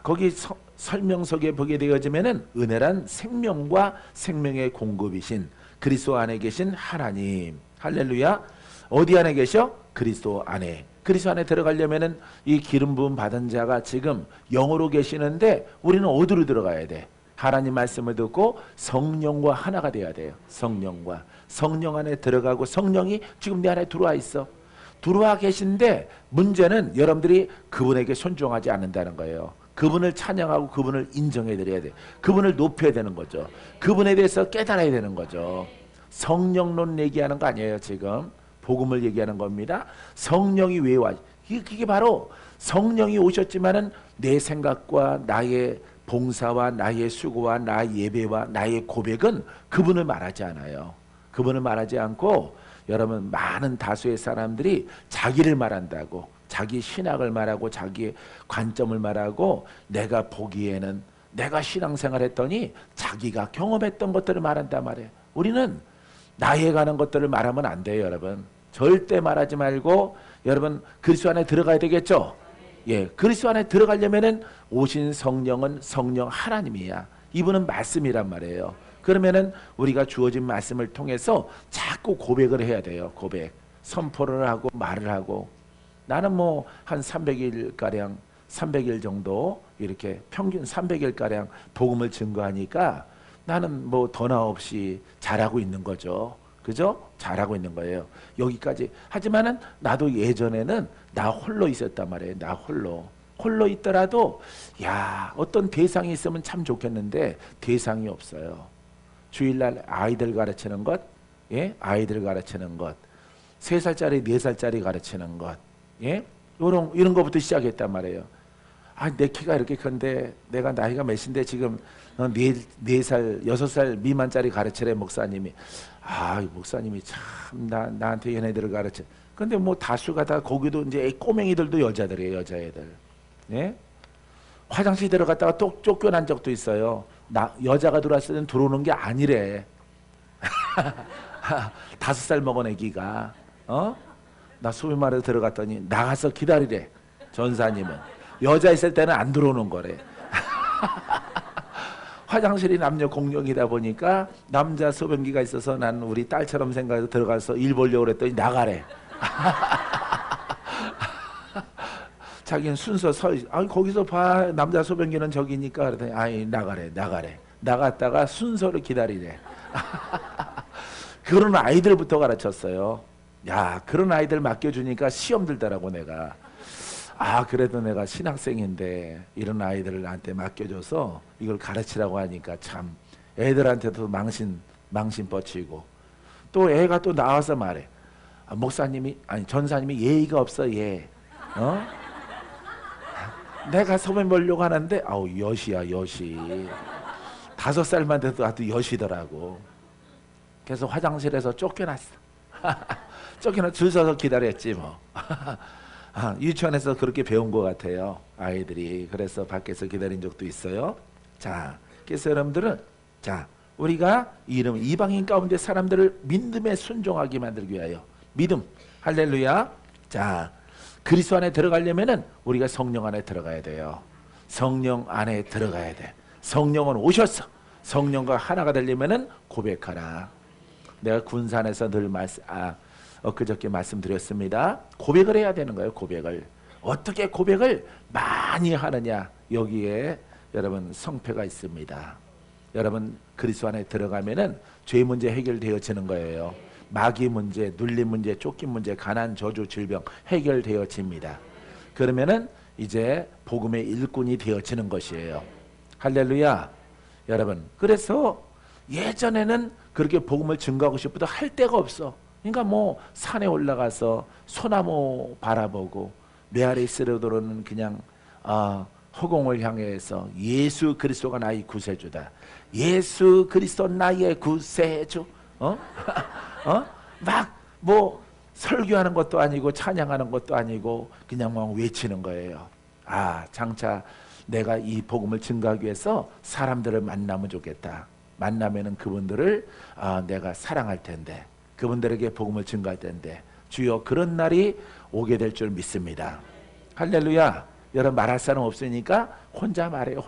거기 설명서에 보게 되어지면은 은혜란 생명과 생명의 공급이신 그리스도 안에 계신 하나님. 할렐루야. 어디 안에 계셔? 그리스도 안에. 그리스도 안에 들어가려면은 이 기름 부음 받은 자가 지금 영으로 계시는데 우리는 어디로 들어가야 돼? 하나님 말씀을 듣고 성령과 하나가 돼야 돼요. 성령 안에 들어가고 성령이 지금 내 안에 들어와 있어. 들어와 계신데 문제는 여러분들이 그분에게 순종하지 않는다는 거예요. 그분을 찬양하고 그분을 인정해 드려야 돼. 그분을 높여야 되는 거죠. 그분에 대해서 깨달아야 되는 거죠. 성령론 얘기하는 거 아니에요. 지금 복음을 얘기하는 겁니다. 성령이 왜 와? 그게 바로 성령이 오셨지만은 내 생각과 나의 봉사와 나의 수고와 나의 예배와 나의 고백은 그분을 말하지 않아요. 그분을 말하지 않고 여러분 많은 다수의 사람들이 자기를 말한다고 자기 신학을 말하고 자기의 관점을 말하고 내가 보기에는 내가 신앙생활 했더니 자기가 경험했던 것들을 말한단 말이에요. 우리는 나에 관한 것들을 말하면 안 돼요. 여러분 절대 말하지 말고 여러분 그리스도 안에 들어가야 되겠죠. 예, 그리스도 안에 들어가려면은 오신 성령은 성령 하나님이야. 이분은 말씀이란 말이에요. 그러면은 우리가 주어진 말씀을 통해서 자꾸 고백을 해야 돼요. 고백. 선포를 하고 말을 하고. 나는 뭐 한 300일 정도 이렇게 평균 300일 가량 복음을 증거하니까 나는 뭐 더나 없이 잘하고 있는 거죠. 그죠? 잘하고 있는 거예요. 여기까지. 하지만은 나도 예전에는 나 홀로 있었단 말이에요. 나 홀로. 홀로 있더라도 야, 어떤 대상이 있으면 참 좋겠는데 대상이 없어요. 주일날 아이들 가르치는 것, 예? 아이들 가르치는 것, 3살짜리, 4살짜리 가르치는 것, 예? 이런 것부터 시작했단 말이에요. 아, 내 키가 이렇게 큰데 내가 나이가 몇인데 지금 4살, 6살 미만짜리 가르치래 목사님이. 아, 목사님이 참 나한테 얘네들을 가르쳐. 근데 뭐 다수가 다 거기도 이제 꼬맹이들도 여자들이에요, 여자애들. 예? 화장실 들어갔다가 또 쫓겨난 적도 있어요. 여자가 들어왔을 때는 들어오는 게 아니래. 5살 먹은 애기가, 나 소비마을 들어갔더니 나가서 기다리래. 전사님은 여자 있을 때는 안 들어오는 거래. 화장실이 남녀 공용이다 보니까 남자 소변기가 있어서 난 우리 딸처럼 생각해서 들어가서 일 보려고 그랬더니 나가래. 자기는 순서 거기서 봐. 남자 소변기는 저기니까. 그랬더니 아이, 나가래. 나갔다가 순서를 기다리래. 그런 아이들부터 가르쳤어요. 야, 그런 아이들 맡겨주니까 시험 들더라고 내가. 아, 그래도 내가 신학생인데 이런 아이들을 나한테 맡겨줘서 이걸 가르치라고 하니까 참 애들한테도 망신 뻗치고. 또 애가 또 나와서 말해. 아, 전사님이 예의가 없어, 얘. 내가 소변 보려고 하는데 아우, 여시야, 여시. 5살만 돼도 아주 여시더라고. 그래서 화장실에서 쫓겨났어. 쫓겨나 줄 서서 기다렸지 뭐. 유치원에서 그렇게 배운 것 같아요, 아이들이. 그래서 밖에서 기다린 적도 있어요. 자, 그래서 여러분들은, 자, 우리가 이방인 가운데 사람들을 믿음에 순종하게 만들기 위하여, 믿음, 할렐루야. 자, 그리스도 안에 들어가려면은 우리가 성령 안에 들어가야 돼요. 성령 안에 들어가야 돼. 성령은 오셨어. 성령과 하나가 되려면은 고백하라. 내가 군산에서 늘 엊그저께 말씀드렸습니다. 고백을 해야 되는 거예요. 고백을. 어떻게 고백을 많이 하느냐. 여기에 여러분 성패가 있습니다. 여러분 그리스도 안에 들어가면은 죄 문제 해결되어지는 거예요. 마귀 문제, 눌림 문제, 쫓긴 문제, 가난, 저주, 질병 해결되어집니다. 그러면은 이제 복음의 일꾼이 되어지는 것이에요. 할렐루야. 여러분, 그래서 예전에는 그렇게 복음을 증거하고 싶어도 할 데가 없어. 그러니까 뭐 산에 올라가서 소나무 바라보고 메아리 쓰러도는 그냥 허공을 향해서 예수 그리스도가 나의 구세주다. 예수 그리스도 나의 구세주. 막 뭐 설교하는 것도 아니고 찬양하는 것도 아니고 그냥 막 외치는 거예요. 아, 장차 내가 이 복음을 증거하기 위해서 사람들을 만나면 좋겠다. 만나면은 그분들을 내가 사랑할 텐데, 그분들에게 복음을 증거할 텐데, 주여 그런 날이 오게 될 줄 믿습니다. 할렐루야. 여러분 말할 사람 없으니까 혼자 말해요.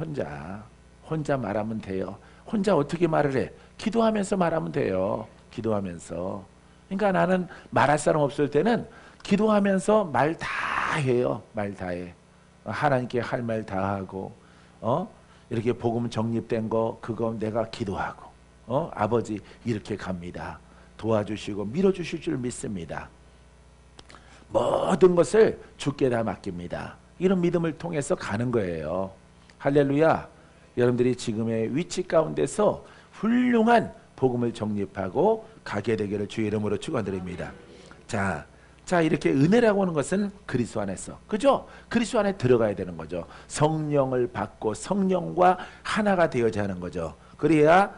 혼자 말하면 돼요. 혼자 어떻게 말을 해? 기도하면서 말하면 돼요. 기도하면서. 그러니까 나는 말할 사람 없을 때는 기도하면서 말 다 해요. 말 다 해. 하나님께 할 말 다 하고, 이렇게 복음 정립된 거 그거 내가 기도하고, 아버지 이렇게 갑니다. 도와주시고 밀어주실 줄 믿습니다. 모든 것을 주께 다 맡깁니다. 이런 믿음을 통해서 가는 거예요. 할렐루야. 여러분들이 지금의 위치 가운데서 훌륭한 복음을 정립하고 가게 되기를 주의 이름으로 축원드립니다. 자, 이렇게 은혜라고 하는 것은 그리스도 안에서, 그죠? 그리스도 안에 들어가야 되는 거죠. 성령을 받고 성령과 하나가 되어야 하는 거죠. 그래야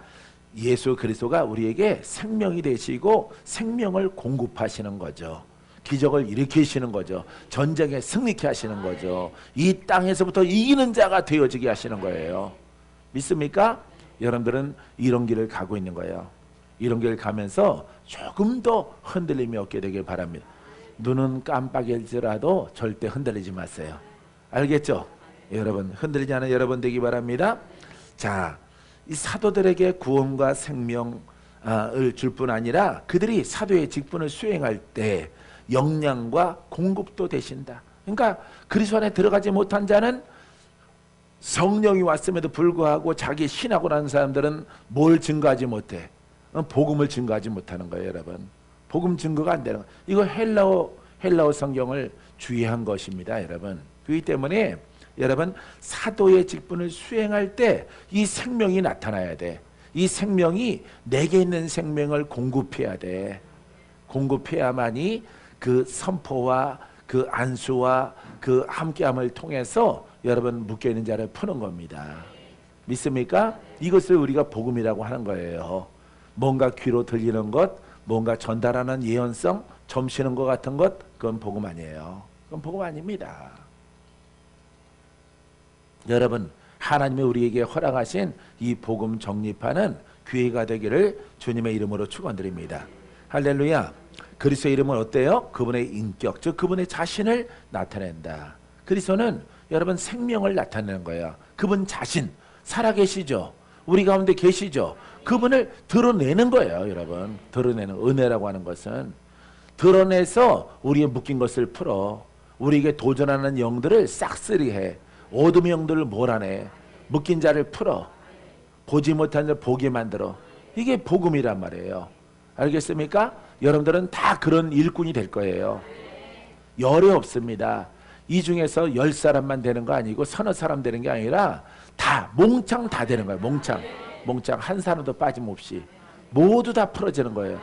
예수 그리스도가 우리에게 생명이 되시고 생명을 공급하시는 거죠. 기적을 일으키시는 거죠. 전쟁에 승리케 하시는 거죠. 이 땅에서부터 이기는 자가 되어지게 하시는 거예요. 믿습니까? 여러분들은 이런 길을 가고 있는 거예요. 이런 길을 가면서 조금 더 흔들림이 없게 되길 바랍니다. 눈은 깜빡일지라도 절대 흔들리지 마세요. 알겠죠? 여러분 흔들리지 않은 여러분 되기 바랍니다. 자, 이 사도들에게 구원과 생명을 줄 뿐 아니라 그들이 사도의 직분을 수행할 때 역량과 공급도 되신다. 그러니까 그리스도 안에 들어가지 못한 자는 성령이 왔음에도 불구하고 자기 신하고 나는 사람들은 뭘 증거하지 못해? 복음을 증거하지 못하는 거예요, 여러분. 복음 증거가 안 되는 거예요. 이거 헬라어 성경을 주의한 것입니다, 여러분. 그렇기 때문에 여러분 사도의 직분을 수행할 때 이 생명이 나타나야 돼. 이 생명이 내게 있는 생명을 공급해야 돼. 공급해야만이 그 선포와 그 안수와 그 함께함을 통해서 여러분 묶여있는 자를 푸는 겁니다. 믿습니까? 이것을 우리가 복음이라고 하는 거예요. 뭔가 귀로 들리는 것, 뭔가 전달하는 예언성, 점치는 것 같은 것, 그건 복음 아니에요. 그건 복음 아닙니다. 여러분, 하나님이 우리에게 허락하신 이 복음 정립하는 기회가 되기를 주님의 이름으로 축원드립니다. 할렐루야. 그리스도의 이름은 어때요? 그분의 인격, 즉 그분의 자신을 나타낸다. 그리스도는 여러분 생명을 나타내는 거예요. 그분 자신 살아계시죠. 우리 가운데 계시죠. 그분을 드러내는 거예요, 여러분. 드러내는 은혜라고 하는 것은 드러내서 우리의 묶인 것을 풀어 우리에게 도전하는 영들을 싹쓸이해. 어둠의 영들을 몰아내. 묶인 자를 풀어. 보지 못한 자를 보게 만들어. 이게 복음이란 말이에요. 알겠습니까? 여러분들은 다 그런 일꾼이 될 거예요. 열이 없습니다. 이 중에서 10사람만 되는 거 아니고 서너 사람 되는 게 아니라 다 몽창 다 되는 거예요. 몽창 한 사람도 빠짐없이 모두 다 풀어지는 거예요.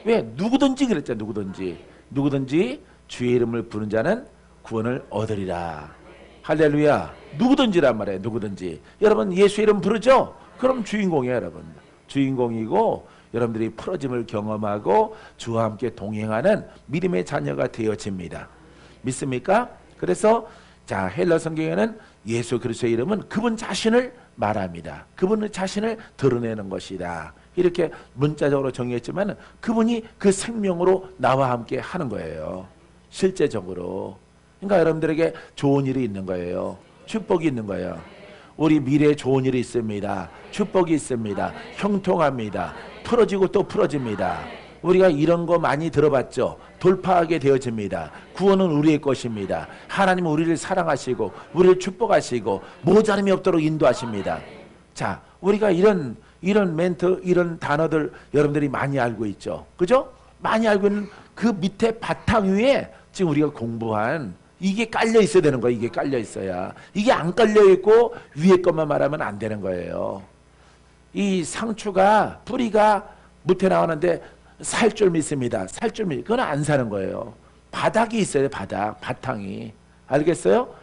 왜? 누구든지 그랬죠. 누구든지 주의 이름을 부른 자는 구원을 얻으리라. 할렐루야. 누구든지란 말이에요. 누구든지. 여러분 예수 이름 부르죠? 그럼 주인공이에요, 여러분. 주인공이고 여러분들이 풀어짐을 경험하고 주와 함께 동행하는 믿음의 자녀가 되어집니다. 믿습니까? 그래서 자, 헬라 성경에는 예수 그리스도의 이름은 그분 자신을 말합니다. 그분 자신을 드러내는 것이다. 이렇게 문자적으로 정의했지만 그분이 그 생명으로 나와 함께 하는 거예요. 실제적으로. 그러니까 여러분들에게 좋은 일이 있는 거예요. 축복이 있는 거예요. 우리 미래에 좋은 일이 있습니다. 축복이 있습니다. 형통합니다. 풀어지고 또 풀어집니다. 우리가 이런 거 많이 들어봤죠. 돌파하게 되어집니다. 구원은 우리의 것입니다. 하나님은 우리를 사랑하시고 우리를 축복하시고 모자람이 없도록 인도하십니다. 자, 우리가 이런 멘트, 이런 단어들 여러분들이 많이 알고 있죠. 그죠? 많이 알고 있는 그 밑에 바탕 위에 지금 우리가 공부한 이게 깔려 있어야 되는 거예요. 이게 깔려 있어야. 이게 안 깔려 있고 위에 것만 말하면 안 되는 거예요. 이 상추가 뿌리가 무태 나오는데 살줄 믿습니다. 살줄 믿. 그건 안 사는 거예요. 바닥이 있어요. 바탕이. 알겠어요?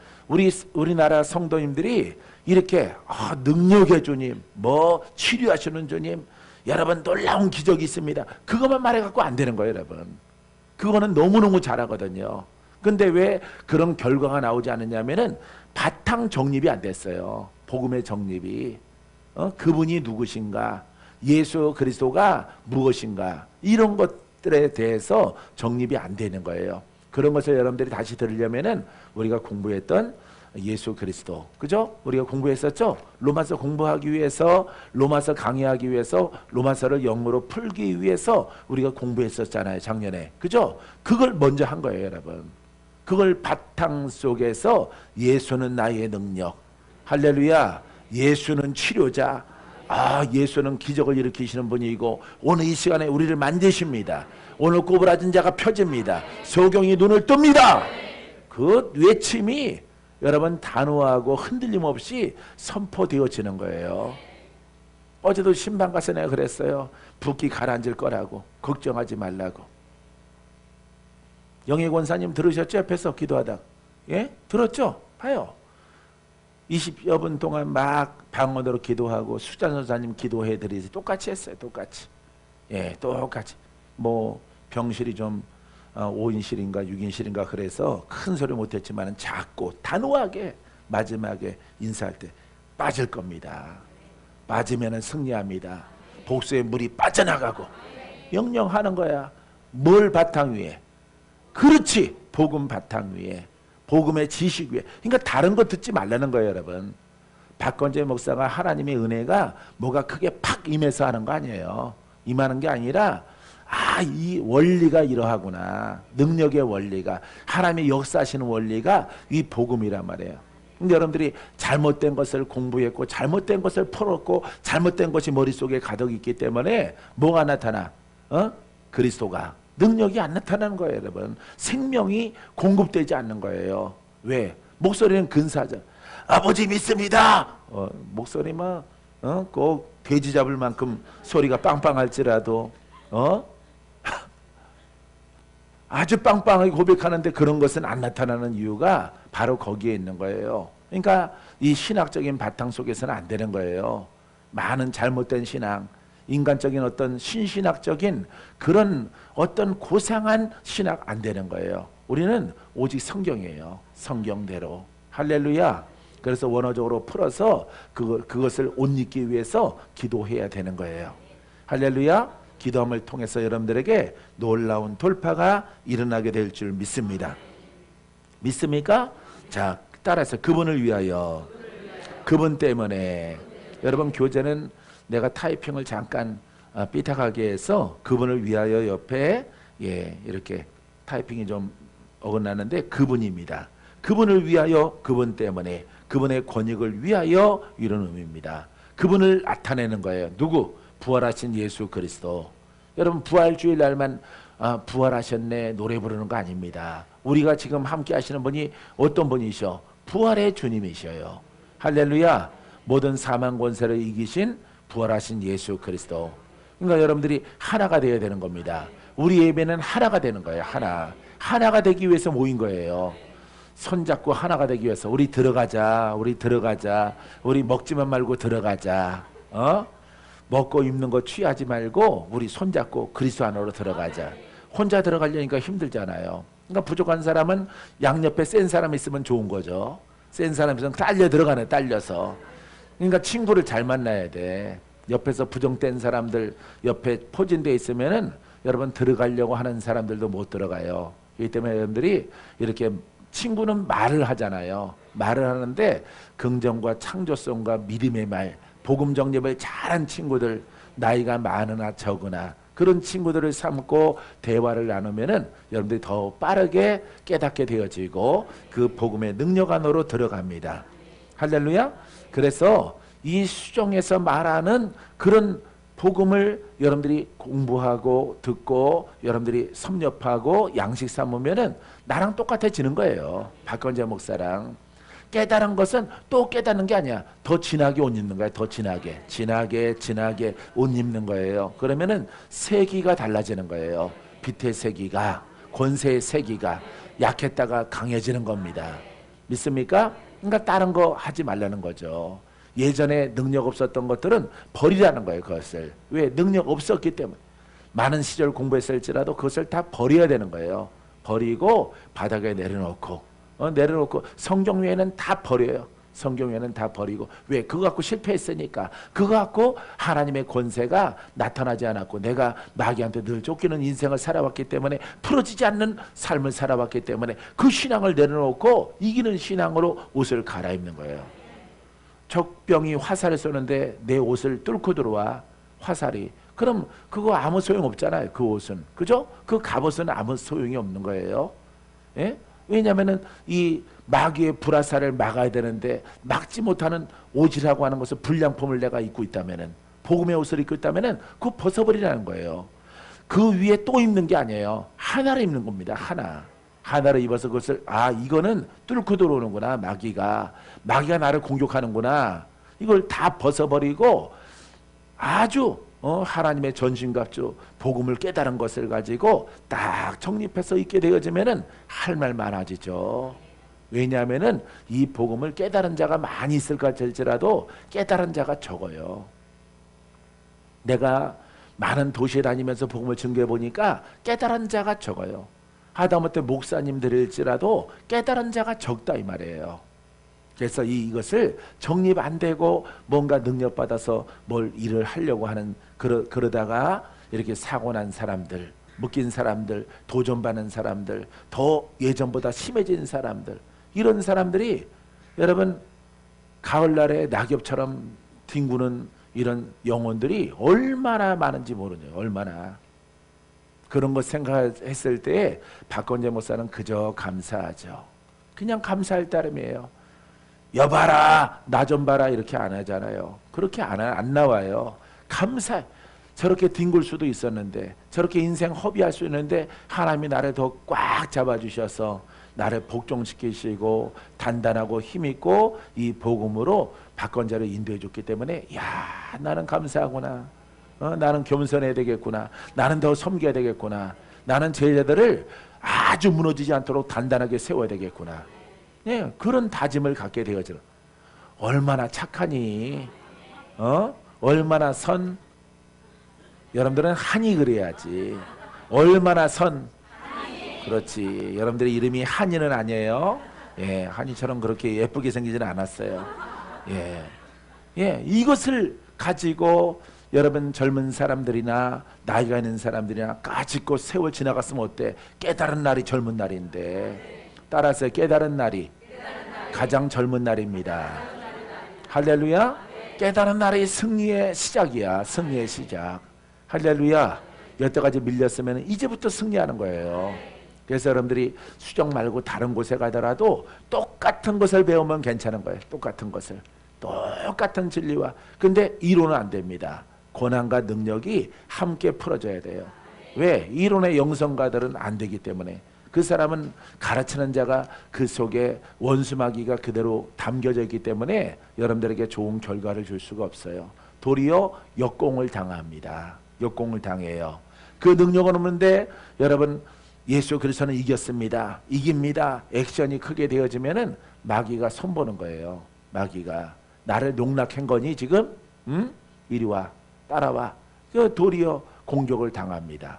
우리나라 성도님들이 이렇게 능력의 주님, 뭐 치료하시는 주님, 여러분 놀라운 기적이 있습니다. 그것만 말해갖고 안 되는 거예요, 여러분. 그거는 너무너무 잘하거든요. 근데 왜 그런 결과가 나오지 않느냐면은 바탕 정립이 안 됐어요. 복음의 정립이. 그분이 누구신가? 예수 그리스도가 무엇인가? 이런 것들에 대해서 정립이 안 되는 거예요. 그런 것을 여러분들이 다시 들으려면은 우리가 공부했던 예수 그리스도, 그죠? 우리가 공부했었죠? 로마서 공부하기 위해서, 로마서 강의하기 위해서, 로마서를 영어로 풀기 위해서 우리가 공부했었잖아요, 작년에. 그죠? 그걸 먼저 한 거예요, 여러분. 그걸 바탕 속에서 예수는 나의 능력, 할렐루야, 예수는 치료자, 예수는 기적을 일으키시는 분이고 오늘 이 시간에 우리를 만드십니다. 오늘 꼬부라진 자가 펴집니다. 소경이 눈을 뜹니다. 그 외침이 여러분 단호하고 흔들림 없이 선포되어지는 거예요. 어제도 신방 가서 내가 그랬어요. 붓기 가라앉을 거라고. 걱정하지 말라고. 영희 권사님 들으셨죠? 옆에서 기도하다. 예? 들었죠? 봐요. 20여 분 동안 막 방언으로 기도하고 수잔 선사님 기도해 드리지 똑같이 했어요. 똑같이. 예, 똑같이. 뭐 병실이 좀 5인실인가 6인실인가 그래서 큰 소리 못했지만 작고 단호하게 마지막에 인사할 때 빠질 겁니다. 빠지면 승리합니다. 복수의 물이 빠져나가고 명령하는 거야. 뭘 바탕 위에? 그렇지. 복음 바탕 위에. 복음의 지식 위에. 그러니까 다른 거 듣지 말라는 거예요, 여러분. 박건재 목사가 하나님의 은혜가 뭐가 크게 팍 임해서 하는 거 아니에요. 임하는 게 아니라 이 원리가 이러하구나. 능력의 원리가, 하나님의 역사하시는 원리가 이 복음이란 말이에요. 근데 여러분들이 잘못된 것을 공부했고 잘못된 것을 풀었고 잘못된 것이 머릿속에 가득 있기 때문에 뭐가 나타나? 그리스도가 능력이 안 나타나는 거예요, 여러분. 생명이 공급되지 않는 거예요. 왜? 목소리는 근사하죠. 아버지 믿습니다. 목소리만 꼭 돼지 잡을 만큼 소리가 빵빵할지라도 아주 빵빵하게 고백하는데 그런 것은 안 나타나는 이유가 바로 거기에 있는 거예요. 그러니까 이 신학적인 바탕 속에서는 안 되는 거예요. 많은 잘못된 신앙, 인간적인 어떤 신신학적인 그런 어떤 고상한 신학 안 되는 거예요. 우리는 오직 성경이에요. 성경대로. 할렐루야. 그래서 원어적으로 풀어서 그것을 옷 입기 위해서 기도해야 되는 거예요. 할렐루야. 기도함을 통해서 여러분들에게 놀라운 돌파가 일어나게 될 줄 믿습니다. 믿습니까? 자, 따라서 그분을 위하여, 그분 때문에. 여러분 교재는 내가 타이핑을 잠깐 삐딱하게 해서 그분을 위하여 옆에 이렇게 타이핑이 좀 어긋나는데 그분입니다. 그분을 위하여, 그분 때문에, 그분의 권익을 위하여 이런 의미입니다. 그분을 나타내는 거예요. 누구? 부활하신 예수 그리스도. 여러분 부활주일 날만 부활하셨네 노래 부르는 거 아닙니다. 우리가 지금 함께 하시는 분이 어떤 분이셔? 부활의 주님이셔요. 할렐루야. 모든 사망 권세를 이기신 부활하신 예수 그리스도. 그러니까 여러분들이 하나가 되어야 되는 겁니다. 우리 예배는 하나가 되는 거예요. 하나가 되기 위해서 모인 거예요. 손잡고 하나가 되기 위해서 우리 들어가자. 우리 먹지만 말고 들어가자. 먹고 입는 거 취하지 말고 우리 손잡고 그리스도 안으로 들어가자. 혼자 들어가려니까 힘들잖아요. 그러니까 부족한 사람은 양옆에 센 사람 있으면 좋은 거죠. 센 사람 있으면 딸려서. 그러니까 친구를 잘 만나야 돼. 옆에서 부정된 사람들 옆에 포진돼 있으면은 여러분 들어가려고 하는 사람들도 못 들어가요. 그렇기 때문에 여러분들이 이렇게 친구는 말을 하잖아요. 말을 하는데 긍정과 창조성과 믿음의 말, 복음 정립을 잘한 친구들, 나이가 많으나 적으나 그런 친구들을 삼고 대화를 나누면은 여러분들이 더 빠르게 깨닫게 되어지고 그 복음의 능력 안으로 들어갑니다. 할렐루야. 그래서 이 수종에서 말하는 그런 복음을 여러분들이 공부하고 듣고 여러분들이 섭렵하고 양식 삼으면은 나랑 똑같아지는 거예요. 박건재 목사랑. 깨달은 것은 또 깨닫는 게 아니야. 더 진하게 옷 입는 거야. 더 진하게 옷 입는 거예요. 그러면은 세기가 달라지는 거예요. 빛의 세기가, 권세의 세기가 약했다가 강해지는 겁니다. 믿습니까? 그러니까 다른 거 하지 말라는 거죠. 예전에 능력 없었던 것들은 버리라는 거예요. 그것을. 왜? 능력 없었기 때문에. 많은 시절 공부했을지라도 그것을 다 버려야 되는 거예요. 버리고 바닥에 내려놓고 성경 외에는 다 버려요. 성경 외에는 다 버리고. 왜? 그거 갖고 실패했으니까. 그거 갖고 하나님의 권세가 나타나지 않았고 내가 마귀한테 늘 쫓기는 인생을 살아왔기 때문에 풀어지지 않는 삶을 살아왔기 때문에 그 신앙을 내려놓고 이기는 신앙으로 옷을 갈아입는 거예요. 적병이 화살을 쏘는데 내 옷을 뚫고 들어와. 화살이. 그럼 그거 아무 소용 없잖아요. 그 옷은. 그죠? 그 갑옷은 아무 소용이 없는 거예요. 예? 왜냐하면은 이 마귀의 불화살을 막아야 되는데 막지 못하는 옷이라고 하는 것은 불량품을 내가 입고 있다면은 복음의 옷을 입고 있다면은 그거 벗어버리라는 거예요. 그 위에 또 입는 게 아니에요. 하나를 입는 겁니다. 하나를 입어서 그것을 이거는 뚫고 들어오는구나. 마귀가 나를 공격하는구나. 이걸 다 벗어버리고 아주 하나님의 전신갑주 복음을 깨달은 것을 가지고 딱 정립해서 있게 되어지면은 할 말 많아지죠. 왜냐하면은 이 복음을 깨달은 자가 많이 있을까 할지라도 깨달은 자가 적어요. 내가 많은 도시에 다니면서 복음을 증거해 보니까 깨달은 자가 적어요. 하다못해 목사님들일지라도 깨달은 자가 적다 이 말이에요. 그래서 이것을 정립 안 되고 뭔가 능력받아서 뭘 일을 하려고 하는 그러다가 이렇게 사고난 사람들, 묶인 사람들, 도전받는 사람들, 더 예전보다 심해진 사람들, 이런 사람들이 여러분 가을날에 낙엽처럼 뒹구는 이런 영혼들이 얼마나 많은지 모르네요. 얼마나. 그런 것 생각했을 때 박건재 목사는 그저 감사하죠. 그냥 감사할 따름이에요. 여봐라 나 좀 봐라 이렇게 안 하잖아요. 그렇게 안 나와요. 감사해. 저렇게 뒹굴 수도 있었는데, 저렇게 인생 허비할 수 있는데 하나님이 나를 더 꽉 잡아주셔서 나를 복종시키시고 단단하고 힘있고 이 복음으로 박건자를 인도해 줬기 때문에 야 나는 감사하구나. 나는 겸손해야 되겠구나. 나는 더 섬겨야 되겠구나. 나는 제자들을 아주 무너지지 않도록 단단하게 세워야 되겠구나. 예, 그런 다짐을 갖게 되어져. 얼마나 착하니? 얼마나 여러분들은 한이 그래야지. 얼마나 그렇지. 여러분들의 이름이 한이는 아니에요. 예, 한이처럼 그렇게 예쁘게 생기지는 않았어요. 예, 이것을 가지고 여러분 젊은 사람들이나 나이가 있는 사람들이나 까짓고 세월 지나갔으면 어때? 깨달은 날이 젊은 날인데. 따라서 깨달은 날이 가장 젊은 날입니다. 할렐루야. 깨달은 날이 승리의 시작이야. 승리의 시작. 할렐루야. 여태까지 밀렸으면 이제부터 승리하는 거예요. 그래서 여러분들이 수정 말고 다른 곳에 가더라도 똑같은 것을 배우면 괜찮은 거예요. 똑같은 것을. 똑같은 진리와. 근데 이론은 안 됩니다. 고난과 능력이 함께 풀어져야 돼요. 왜? 이론의 영성가들은 안 되기 때문에. 그 사람은 가르치는 자가 그 속에 원수마귀가 그대로 담겨져 있기 때문에 여러분들에게 좋은 결과를 줄 수가 없어요. 도리어 역공을 당합니다. 역공을 당해요. 그 능력은 없는데 여러분 예수 그리스도는 이겼습니다. 이깁니다. 액션이 크게 되어지면은 마귀가 손보는 거예요. 마귀가 나를 농락한 거니 지금? 이리 와. 따라와. 그 도리어 공격을 당합니다.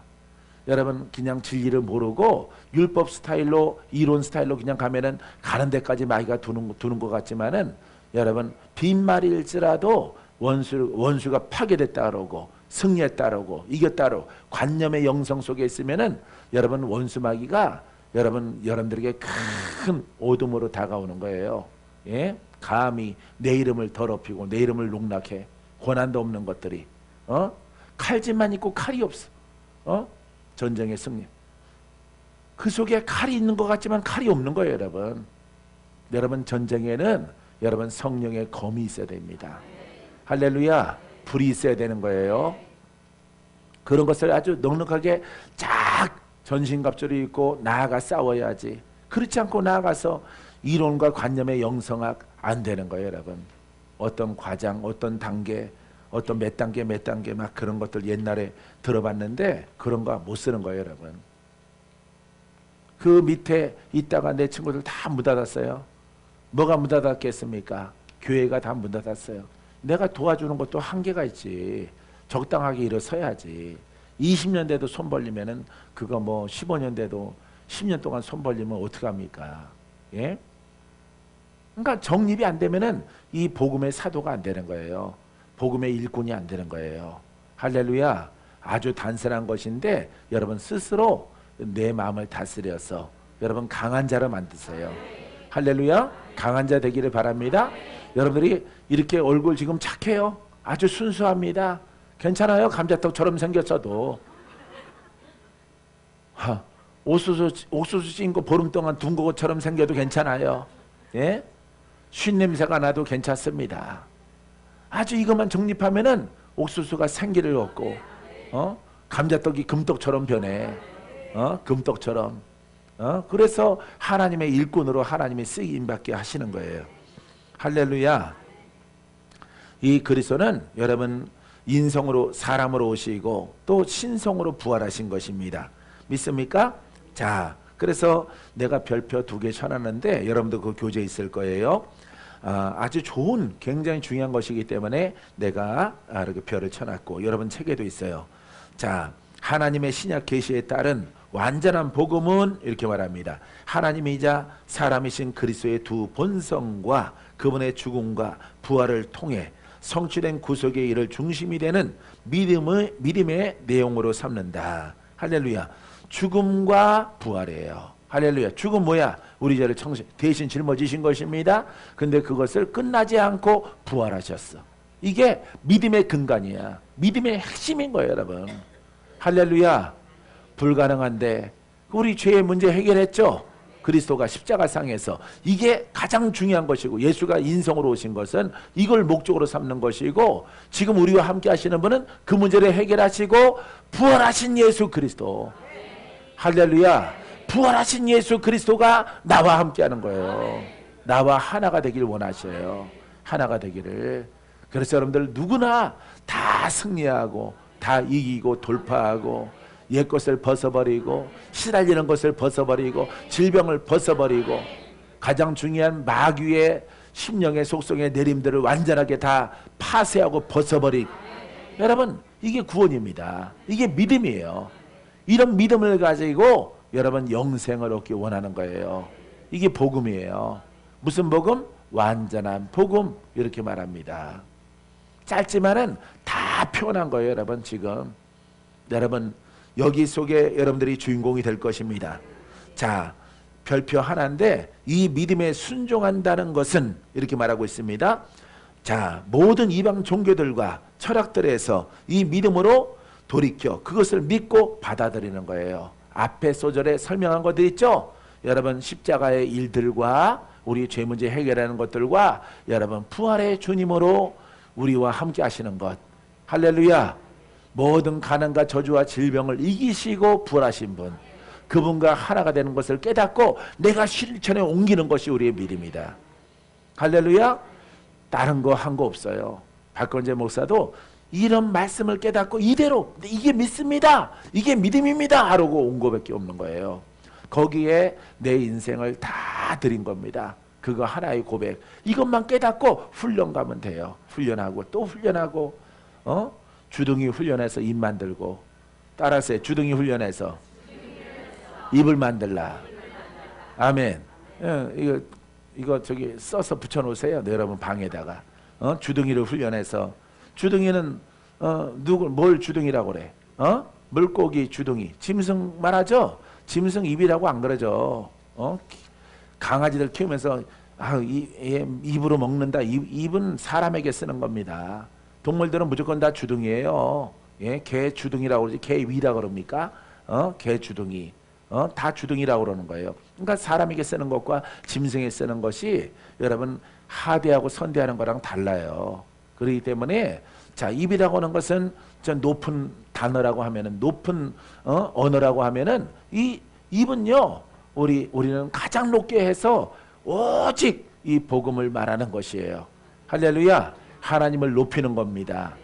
여러분 그냥 진리를 모르고 율법 스타일로 이론 스타일로 그냥 가면은 가는 데까지 마귀가 두는 것 같지만은 여러분 빈말일지라도 원수가 파괴됐다 그러고 승리했다 그러고 이겼다 그러고 관념의 영성 속에 있으면은 여러분 원수 마귀가 여러분들에게 큰 어둠으로 다가오는 거예요. 예? 감히 내 이름을 더럽히고 내 이름을 농락해. 권한도 없는 것들이 칼집만 있고 칼이 없어. 전쟁의 승리. 그 속에 칼이 있는 것 같지만 칼이 없는 거예요, 여러분. 여러분 전쟁에는 여러분 성령의 검이 있어야 됩니다. 할렐루야. 불이 있어야 되는 거예요. 그런 것을 아주 넉넉하게 쫙 전신갑주를 입고 나아가 싸워야지. 그렇지 않고 나아가서 이론과 관념의 영성학 안 되는 거예요, 여러분. 어떤 과장, 어떤 단계, 어떤 몇 단계 막 그런 것들 옛날에 들어봤는데 그런 거 못 쓰는 거예요, 여러분. 그 밑에 있다가 내 친구들 다 문 닫았어요. 뭐가 문 닫았겠습니까? 교회가 다 문 닫았어요. 내가 도와주는 것도 한계가 있지. 적당하게 일어서야지. 20년 돼도 손 벌리면은 그거 뭐 15년 돼도 10년 동안 손 벌리면 어떡합니까? 예? 그러니까 정립이 안 되면은 이 복음의 사도가 안 되는 거예요. 복음의 일꾼이 안 되는 거예요. 할렐루야. 아주 단순한 것인데 여러분 스스로 내 마음을 다스려서 여러분 강한 자로 만드세요. 할렐루야. 강한 자 되기를 바랍니다. 여러분들이 이렇게 얼굴 지금 착해요. 아주 순수합니다. 괜찮아요. 감자떡처럼 생겼어도. 옥수수 찐 거 보름 동안 둔 것처럼 생겨도 괜찮아요. 예? 쉰 냄새가 나도 괜찮습니다. 아주 이것만 정립하면은 옥수수가 생기를 얻고 감자떡이 금떡처럼 변해. 금떡처럼. 그래서 하나님의 일꾼으로 하나님이 쓰임 받게 하시는 거예요. 할렐루야. 이 그리스도는 여러분 인성으로 사람으로 오시고 또 신성으로 부활하신 것입니다. 믿습니까? 자, 그래서 내가 별표 2개 쳐놨는데 여러분도 그 교재 있을 거예요. 아주 좋은 굉장히 중요한 것이기 때문에 내가 이렇게 별을 쳐놨고 여러분 책에도 있어요. 자, 하나님의 신약 계시에 따른 완전한 복음은 이렇게 말합니다. 하나님이자 사람이신 그리스도의 두 본성과 그분의 죽음과 부활을 통해 성취된 구속의 일을 중심이 되는 믿음의 내용으로 삼는다. 할렐루야. 죽음과 부활이에요. 할렐루야. 죽음 뭐야? 우리 죄를 대신 짊어지신 것입니다. 근데 그것을 끝나지 않고 부활하셨어. 이게 믿음의 근간이야. 믿음의 핵심인 거예요, 여러분. 할렐루야. 불가능한데 우리 죄의 문제 해결했죠? 그리스도가 십자가상에서 이게 가장 중요한 것이고 예수가 인성으로 오신 것은 이걸 목적으로 삼는 것이고 지금 우리와 함께 하시는 분은 그 문제를 해결하시고 부활하신 예수 그리스도. 할렐루야. 부활하신 예수 그리스도가 나와 함께 하는 거예요. 나와 하나가 되길 원하셔요. 하나가 되기를. 그래서 여러분들 누구나 다 승리하고 다 이기고 돌파하고 옛 것을 벗어버리고 시달리는 것을 벗어버리고 질병을 벗어버리고 가장 중요한 마귀의 심령의 속성의 내림들을 완전하게 다 파쇄하고 벗어버리고. 여러분 이게 구원입니다. 이게 믿음이에요. 이런 믿음을 가지고 여러분 영생을 얻기 원하는 거예요. 이게 복음이에요. 무슨 복음? 완전한 복음. 이렇게 말합니다. 짧지만은 다 표현한 거예요. 여러분 지금 여러분 여기 속에 여러분들이 주인공이 될 것입니다. 자, 별표 하나인데 이 믿음에 순종한다는 것은 이렇게 말하고 있습니다. 자, 모든 이방 종교들과 철학들에서 이 믿음으로 돌이켜 그것을 믿고 받아들이는 거예요. 앞에 소절에 설명한 것들 있죠? 여러분 십자가의 일들과 우리 죄 문제 해결하는 것들과 여러분 부활의 주님으로 우리와 함께 하시는 것. 할렐루야. 모든 가난과 저주와 질병을 이기시고 부활하신 분, 그분과 하나가 되는 것을 깨닫고 내가 실천에 옮기는 것이 우리의 믿음이다. 할렐루야. 다른 거 한 거 없어요. 박건재 목사도 이런 말씀을 깨닫고 이대로 이게 믿습니다, 이게 믿음입니다 하라고 온 거밖에 없는 거예요. 거기에 내 인생을 다 드린 겁니다. 그거 하나의 고백. 이것만 깨닫고 훈련 가면 돼요. 훈련하고 또 훈련하고 주둥이 훈련해서 입 만들고. 따라서 주둥이 훈련해서 입을 만들라. 아멘. 이거 저기 써서 붙여놓으세요. 네, 여러분 방에다가. 주둥이를 훈련해서. 주둥이는 뭘 주둥이라고 그래? 물고기 주둥이. 짐승 말하죠. 짐승 입이라고 안 그러죠. 강아지들 키우면서 입으로 먹는다. 입은 사람에게 쓰는 겁니다. 동물들은 무조건 다 주둥이에요. 예, 개 주둥이라고 그러지. 개 위라고 그럽니까? 개 주둥이. 다 주둥이라고 그러는 거예요. 그러니까 사람에게 쓰는 것과 짐승에 쓰는 것이 여러분 하대하고 선대하는 거랑 달라요. 그렇기 때문에 자, 입이라고 하는 것은 저 높은 단어라고 하면은 높은 언어라고 하면은 이 입은요, 우리는 가장 높게 해서 오직 이 복음을 말하는 것이에요. 할렐루야. 하나님을 높이는 겁니다.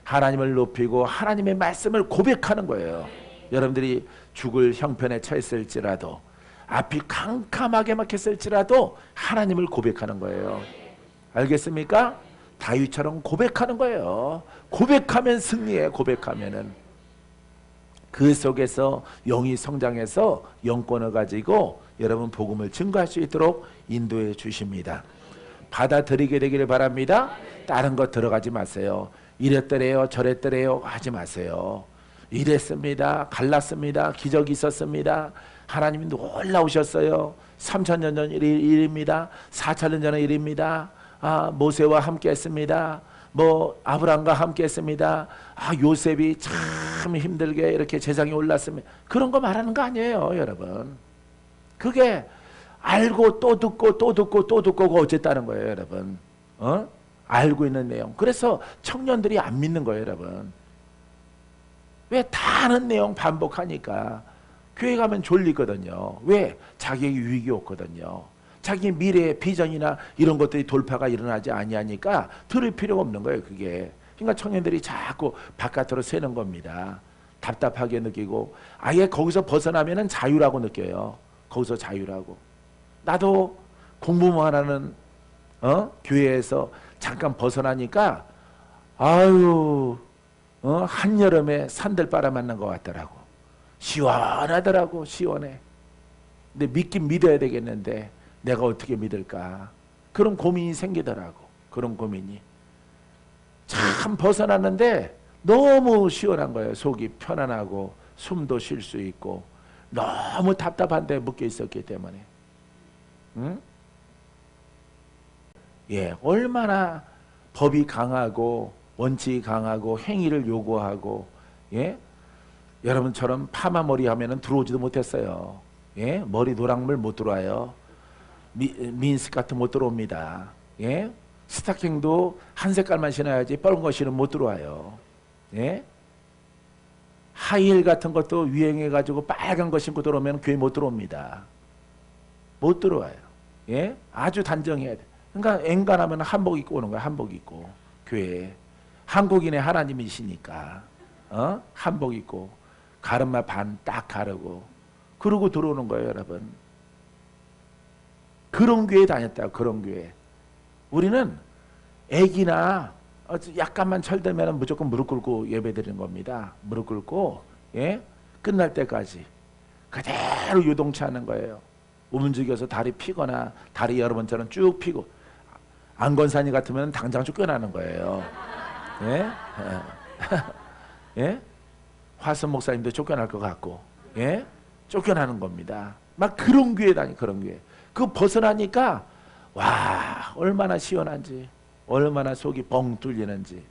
하나님을 높이고 하나님의 말씀을 고백하는 거예요. 여러분들이 죽을 형편에 처했을지라도 앞이 캄캄하게 막혔을지라도 하나님을 고백하는 거예요. 알겠습니까? 다윗처럼 고백하는 거예요. 고백하면 승리해. 고백하면은 그 속에서 영이 성장해서 영권을 가지고 여러분 복음을 증거할 수 있도록 인도해 주십니다. 받아들이게 되기를 바랍니다. 다른 거 들어가지 마세요. 이랬더래요 저랬더래요 하지 마세요. 이랬습니다, 갈랐습니다, 기적이 있었습니다, 하나님이 놀라우셨어요, 3000년 전 일입니다, 4000년 전의 일입니다, 모세와 함께 했습니다, 아브라함과 함께 했습니다, 요셉이 참 힘들게 이렇게 재상에 올랐습니다. 그런 거 말하는 거 아니에요. 여러분 그게 알고 또 듣고 또 듣고 또 듣고가 어쨌다는 거예요. 여러분 알고 있는 내용. 그래서 청년들이 안 믿는 거예요. 여러분 왜? 다 아는 내용 반복하니까 교회 가면 졸리거든요. 왜? 자기에게 유익이 없거든요. 자기 미래의 비전이나 이런 것들이 돌파가 일어나지 아니하니까 들을 필요가 없는 거예요. 그게. 그러니까 청년들이 자꾸 바깥으로 새는 겁니다. 답답하게 느끼고 아예 거기서 벗어나면은 자유라고 느껴요. 거기서 자유라고. 나도 공부만 하는 교회에서 잠깐 벗어나니까 아유 한여름에 산들바람 맞는 것 같더라고. 시원하더라고. 시원해. 근데 믿긴 믿어야 되겠는데 내가 어떻게 믿을까? 그런 고민이 생기더라고. 그런 고민이. 참 벗어났는데 너무 시원한 거예요. 속이 편안하고 숨도 쉴 수 있고 너무 답답한데 묶여 있었기 때문에. 응? 예, 얼마나 법이 강하고 원칙이 강하고 행위를 요구하고, 예? 여러분처럼 파마머리 하면은 들어오지도 못했어요. 예? 머리 노랑물 못 들어와요. 미니스커트 못 들어옵니다. 예? 스타킹도 한 색깔만 신어야지 빨간 거 신으면 못 들어와요. 예? 하이힐 같은 것도 유행해가지고 빨간 거 신고 들어오면 교회 못 들어옵니다. 못 들어와요. 예? 아주 단정해야 돼. 그러니까 엔간하면 한복 입고 오는 거야. 한복 입고 교회에. 한국인의 하나님이시니까 한복 입고 가르마 반 딱 가르고 그러고 들어오는 거예요, 여러분. 그런 교회 다녔다고. 그런 교회. 우리는 애기나 약간만 철들면 무조건 무릎 꿇고 예배 드리는 겁니다. 무릎 꿇고 예? 끝날 때까지 그대로 요동치 않는 거예요. 움직여서 다리 피거나 다리 여러분처럼 쭉 피고 안건산이 같으면 당장 쫓겨나는 거예요. 예? 예? 화선 목사님도 쫓겨날 것 같고 예? 쫓겨나는 겁니다. 막 그런 교회 다니. 그런 교회. 그 벗어나니까 와 얼마나 시원한지 얼마나 속이 뻥 뚫리는지.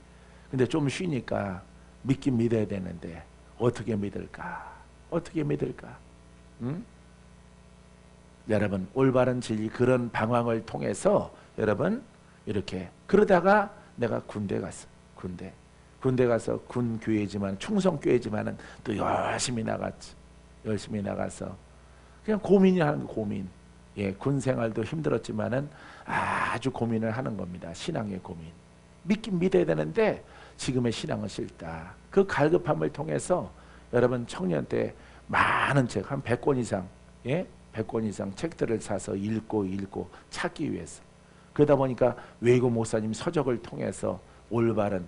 근데 좀 쉬니까 믿긴 믿어야 되는데 어떻게 믿을까? 어떻게 믿을까? 응? 여러분 올바른 진리 그런 방황을 통해서 여러분 이렇게 그러다가 내가 군대 갔어. 군대 가서 군 교회지만 충성교회지만은 또 열심히 나갔지. 열심히 나가서 그냥 고민이 하는 거. 고민. 예, 군 생활도 힘들었지만은 아주 고민을 하는 겁니다. 신앙의 고민. 믿긴 믿어야 되는데 지금의 신앙은 싫다. 그 갈급함을 통해서 여러분 청년 때 많은 책 한 100권 이상 예? 100권 이상 책들을 사서 읽고 찾기 위해서. 그러다 보니까 외고 목사님 서적을 통해서 올바른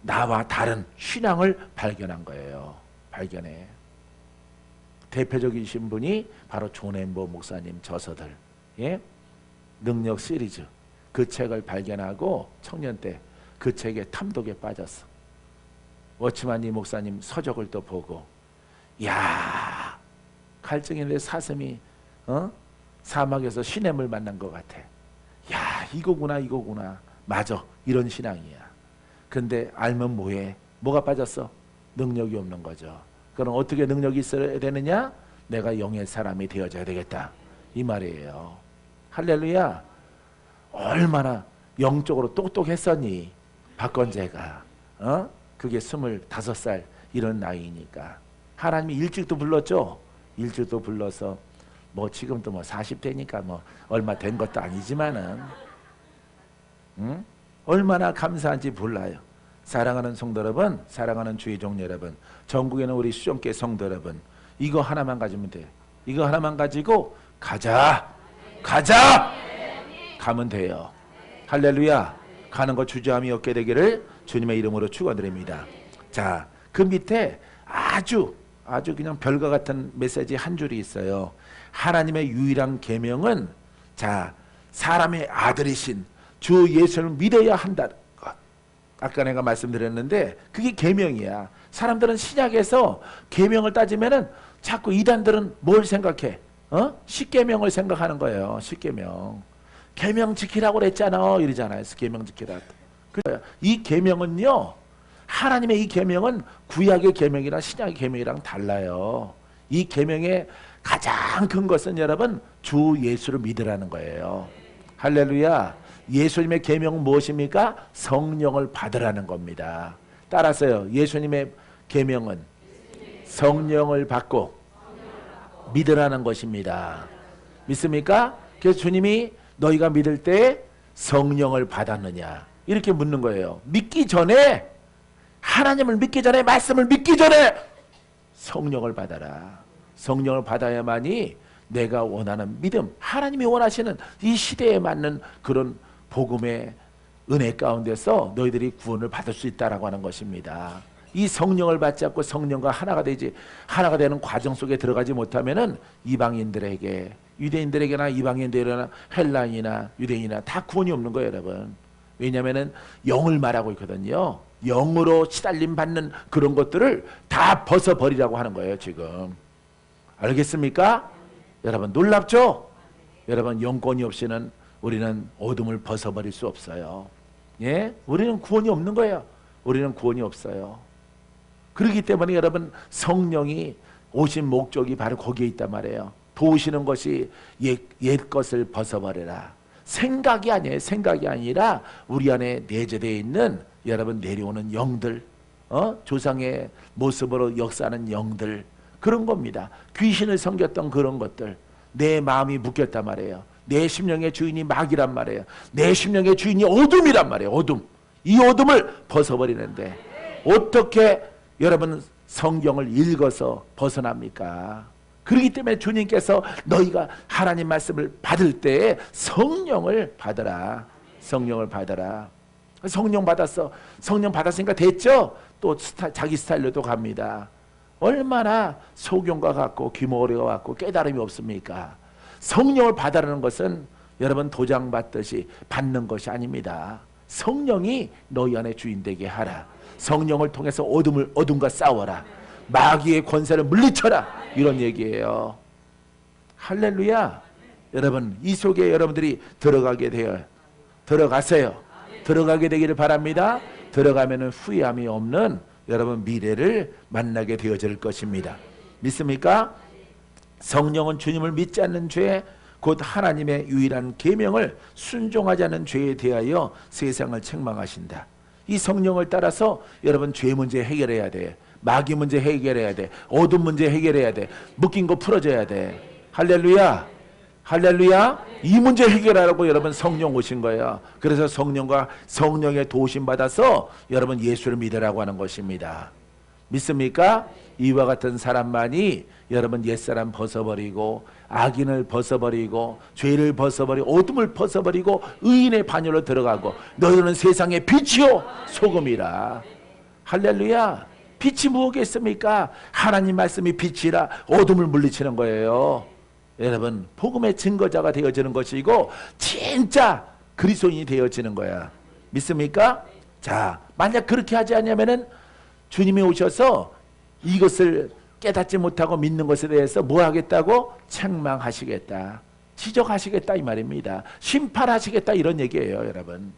나와 다른 신앙을 발견한 거예요. 발견해. 대표적이신 분이 바로 존 엠버 목사님 저서들 예? 능력 시리즈 그 책을 발견하고 청년 때 그 책의 탐독에 빠졌어. 워치만니 목사님 서적을 또 보고 야 갈증인의 사슴이 사막에서 시냇물 만난 것 같아. 야 이거구나 맞아 이런 신앙이야. 근데 알면 뭐해? 뭐가 빠졌어? 능력이 없는 거죠. 그럼 어떻게 능력이 있어야 되느냐? 내가 영의 사람이 되어져야 되겠다 이 말이에요. 할렐루야. 얼마나 영적으로 똑똑했었니 박건재가. 그게 25살 이런 나이니까 하나님이 일찍도 불렀죠. 일찍도 불러서 뭐 지금도 뭐 40대니까 뭐 얼마 된 것도 아니지만은 얼마나 감사한지 몰라요. 사랑하는 성도 여러분, 사랑하는 주의 종 여러분, 전국에는 우리 수종계 성도 여러분, 이거 하나만 가지면 돼. 이거 하나만 가지고 가자 가면 돼요. 할렐루야. 가는 거 주저함이 없게 되기를 주님의 이름으로 축원드립니다. 자, 그 밑에 아주 그냥 별과 같은 메시지 한 줄이 있어요. 하나님의 유일한 계명은 자 사람의 아들이신 주 예수를 믿어야 한다. 아까 내가 말씀드렸는데 그게 계명이야. 사람들은 신약에서 계명을 따지면은 자꾸 이단들은 뭘 생각해? 십계명을 생각하는 거예요. 십계명. 계명 지키라고 그랬잖아. 이러잖아요. 계명 지키라. 이 계명은요. 하나님의 이 계명은 구약의 계명이랑 신약의 계명이랑 달라요. 이 계명의 가장 큰 것은 여러분 주 예수를 믿으라는 거예요. 할렐루야. 예수님의 계명은 무엇입니까? 성령을 받으라는 겁니다. 따라서요. 예수님의 계명은 성령을 받고 믿으라는 것입니다. 믿습니까? 그래서 주님이 너희가 믿을 때 성령을 받았느냐 이렇게 묻는 거예요. 믿기 전에 하나님을 믿기 전에 말씀을 믿기 전에 성령을 받아라. 성령을 받아야만이 내가 원하는 믿음 하나님이 원하시는 이 시대에 맞는 그런 복음의 은혜 가운데서 너희들이 구원을 받을 수 있다라고 하는 것입니다. 이 성령을 받지 않고 성령과 하나가 되는 과정 속에 들어가지 못하면은 이방인들에게 유대인들에게나 이방인들이나 헬라인이나 유대인이나 다 구원이 없는 거예요, 여러분. 왜냐하면은 영을 말하고 있거든요. 영으로 시달림 받는 그런 것들을 다 벗어버리라고 하는 거예요, 지금. 알겠습니까? 여러분 놀랍죠? 여러분 영권이 없이는 우리는 어둠을 벗어버릴 수 없어요. 예? 우리는 구원이 없는 거예요. 우리는 구원이 없어요. 그렇기 때문에 여러분 성령이 오신 목적이 바로 거기에 있단 말이에요. 도우시는 것이 옛 것을 벗어버려라. 생각이 아니에요. 생각이 아니라 우리 안에 내재되어 있는 여러분 내려오는 영들, 조상의 모습으로 역사하는 영들, 그런 겁니다. 귀신을 섬겼던 그런 것들, 내 마음이 묶였단 말이에요. 내 심령의 주인이 마귀란 말이에요. 내 심령의 주인이 어둠이란 말이에요. 어둠. 이 어둠을 벗어버리는데 어떻게 여러분 성경을 읽어서 벗어납니까? 그렇기 때문에 주님께서 너희가 하나님 말씀을 받을 때 성령을 받아라. 성령을 받아라. 성령 받았어. 성령 받았으니까 됐죠? 또 자기 스타일로도 갑니다. 얼마나 소경과 같고 귀머거리가 같고 깨달음이 없습니까? 성령을 받아라는 것은 여러분 도장 받듯이 받는 것이 아닙니다. 성령이 너희 안에 주인 되게 하라. 성령을 통해서 어둠과 싸워라. 마귀의 권세를 물리쳐라. 이런 얘기예요. 할렐루야. 여러분 이 속에 여러분들이 들어가게 되어요. 들어가세요. 들어가게 되기를 바랍니다. 들어가면 후회함이 없는 여러분 미래를 만나게 되어질 것입니다. 믿습니까? 성령은 주님을 믿지 않는 죄, 곧 하나님의 유일한 계명을 순종하지 않는 죄에 대하여 세상을 책망하신다. 이 성령을 따라서 여러분 죄 문제 해결해야 돼. 마귀 문제 해결해야 돼. 어둠 문제 해결해야 돼. 묶인 거 풀어줘야 돼. 할렐루야. 할렐루야. 이 문제 해결하라고 여러분 성령 오신 거예요. 그래서 성령과 성령의 도우심 받아서 여러분 예수를 믿으라고 하는 것입니다. 믿습니까? 이와 같은 사람만이 여러분 옛사람 벗어버리고 악인을 벗어버리고 죄를 벗어버리고 어둠을 벗어버리고 의인의 반열로 들어가고 너희는 세상의 빛이요 소금이라. 할렐루야. 빛이 무엇겠습니까? 하나님 말씀이 빛이라 어둠을 물리치는 거예요. 여러분 복음의 증거자가 되어지는 것이고 진짜 그리스도인이 되어지는 거야. 믿습니까? 자, 만약 그렇게 하지 않으면은 주님이 오셔서 이것을 깨닫지 못하고 믿는 것에 대해서 뭐 하겠다고? 책망하시겠다. 지적하시겠다 이 말입니다. 심판하시겠다 이런 얘기예요, 여러분.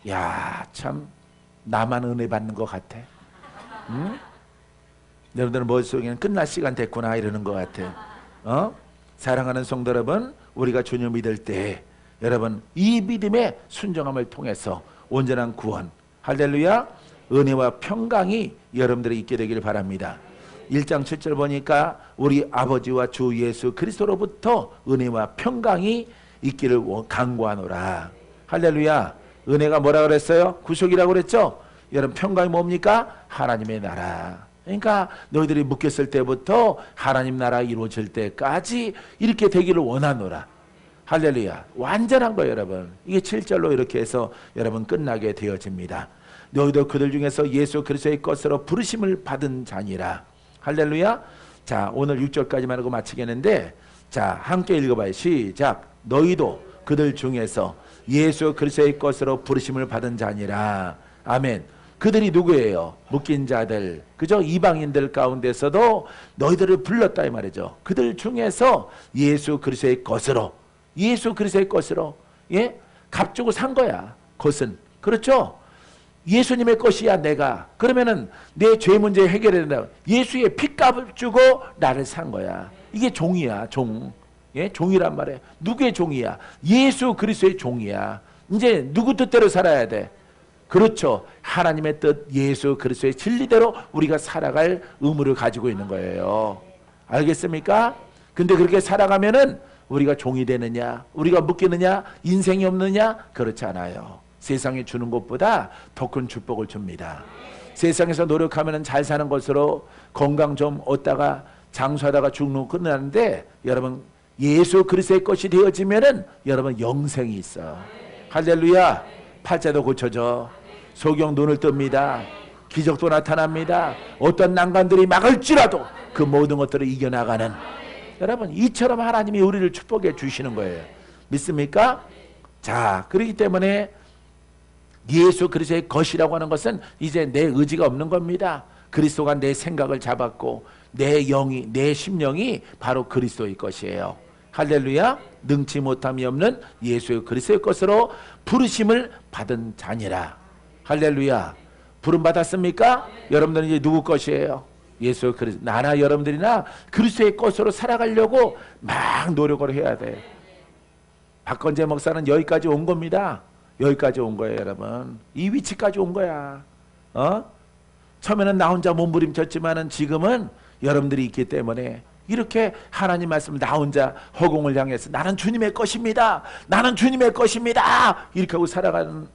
야, 참 나만 은혜 받는 것 같아. 응? 여러분들 머릿속에는 끝날 시간 됐구나 이러는 것 같아. 사랑하는 성도 여러분, 우리가 주님 믿을 때 여러분 이 믿음의 순종함을 통해서 온전한 구원, 할렐루야, 은혜와 평강이 여러분들이 있게 되기를 바랍니다. 1장 7절 보니까 우리 아버지와 주 예수 그리스도로부터 은혜와 평강이 있기를 간구하노라. 할렐루야. 은혜가 뭐라 그랬어요? 구속이라고 그랬죠? 여러분 평강이 뭡니까? 하나님의 나라. 그러니까 너희들이 묶였을 때부터 하나님 나라 이루어질 때까지 이렇게 되기를 원하노라. 할렐루야. 완전한 거예요, 여러분. 이게 7절로 이렇게 해서 여러분 끝나게 되어집니다. 너희도 그들 중에서 예수 그리스도의 것으로 부르심을 받은 자니라. 할렐루야. 자, 오늘 6절까지만 하고 마치겠는데, 자, 함께 읽어봐요. 시작. 너희도 그들 중에서 예수 그리스도의 것으로 부르심을 받은 자니라. 아멘. 그들이 누구예요? 묶인 자들, 그죠? 이방인들 가운데서도 너희들을 불렀다 이 말이죠. 그들 중에서 예수 그리스도의 것으로, 예수 그리스도의 것으로, 예? 값 주고 산 거야. 것은. 그렇죠? 예수님의 것이야 내가. 그러면은 내 죄 문제 해결해야 된다. 예수의 핏값을 주고 나를 산 거야. 이게 종이야, 종. 예? 종이란 말이에요. 누구의 종이야? 예수 그리스도의 종이야. 이제 누구 뜻대로 살아야 돼? 그렇죠. 하나님의 뜻, 예수 그리스도의 진리대로 우리가 살아갈 의무를 가지고 있는 거예요. 알겠습니까? 근데 그렇게 살아가면은 우리가 종이 되느냐, 우리가 묶이느냐, 인생이 없느냐? 그렇지 않아요. 세상이 주는 것보다 더 큰 축복을 줍니다. 세상에서 노력하면 잘 사는 것으로 건강 좀 얻다가 장수하다가 죽는 거 끝나는데, 여러분 예수 그리스도의 것이 되어지면은 여러분 영생이 있어. 할렐루야. 팔자도 고쳐져. 소경 눈을 뜹니다. 기적도 나타납니다. 어떤 난관들이 막을지라도 그 모든 것들을 이겨나가는, 여러분 이처럼 하나님이 우리를 축복해 주시는 거예요. 믿습니까? 자, 그렇기 때문에 예수 그리스도의 것이라고 하는 것은 이제 내 의지가 없는 겁니다. 그리스도가 내 생각을 잡았고 내 영이, 내 심령이 바로 그리스도의 것이에요. 할렐루야. 능치 못함이 없는 예수 그리스도의 것으로 부르심을 받은 자니라. 할렐루야. 부름 받았습니까? 여러분들은 이제 누구 것이에요? 예수 그리스도 나나 여러분들이나 그리스도의 것으로 살아가려고 막 노력을 해야 돼. 박건재 목사는 여기까지 온 겁니다. 여기까지 온 거예요, 여러분. 이 위치까지 온 거야. 처음에는 나 혼자 몸부림쳤지만은 지금은 여러분들이 있기 때문에 이렇게 하나님 말씀을 나 혼자 허공을 향해서 나는 주님의 것입니다. 나는 주님의 것입니다. 이렇게 하고 살아가는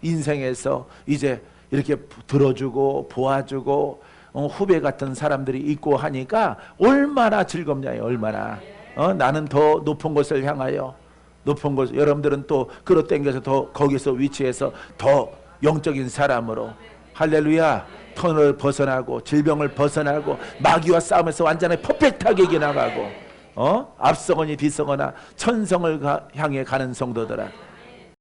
인생에서 이제 이렇게 들어주고 도와주고 후배 같은 사람들이 있고 하니까 얼마나 즐겁냐요. 얼마나. 나는 더 높은 곳을 향하여 높은 곳, 여러분들은 또 끌어당겨서 더 거기서 위치해서 더 영적인 사람으로 할렐루야 터널을 벗어나고 질병을 벗어나고 마귀와 싸움에서 완전히 퍼펙트하게 이겨나가고 앞서거니 뒤서거나 천성을 향해 가는 성도들아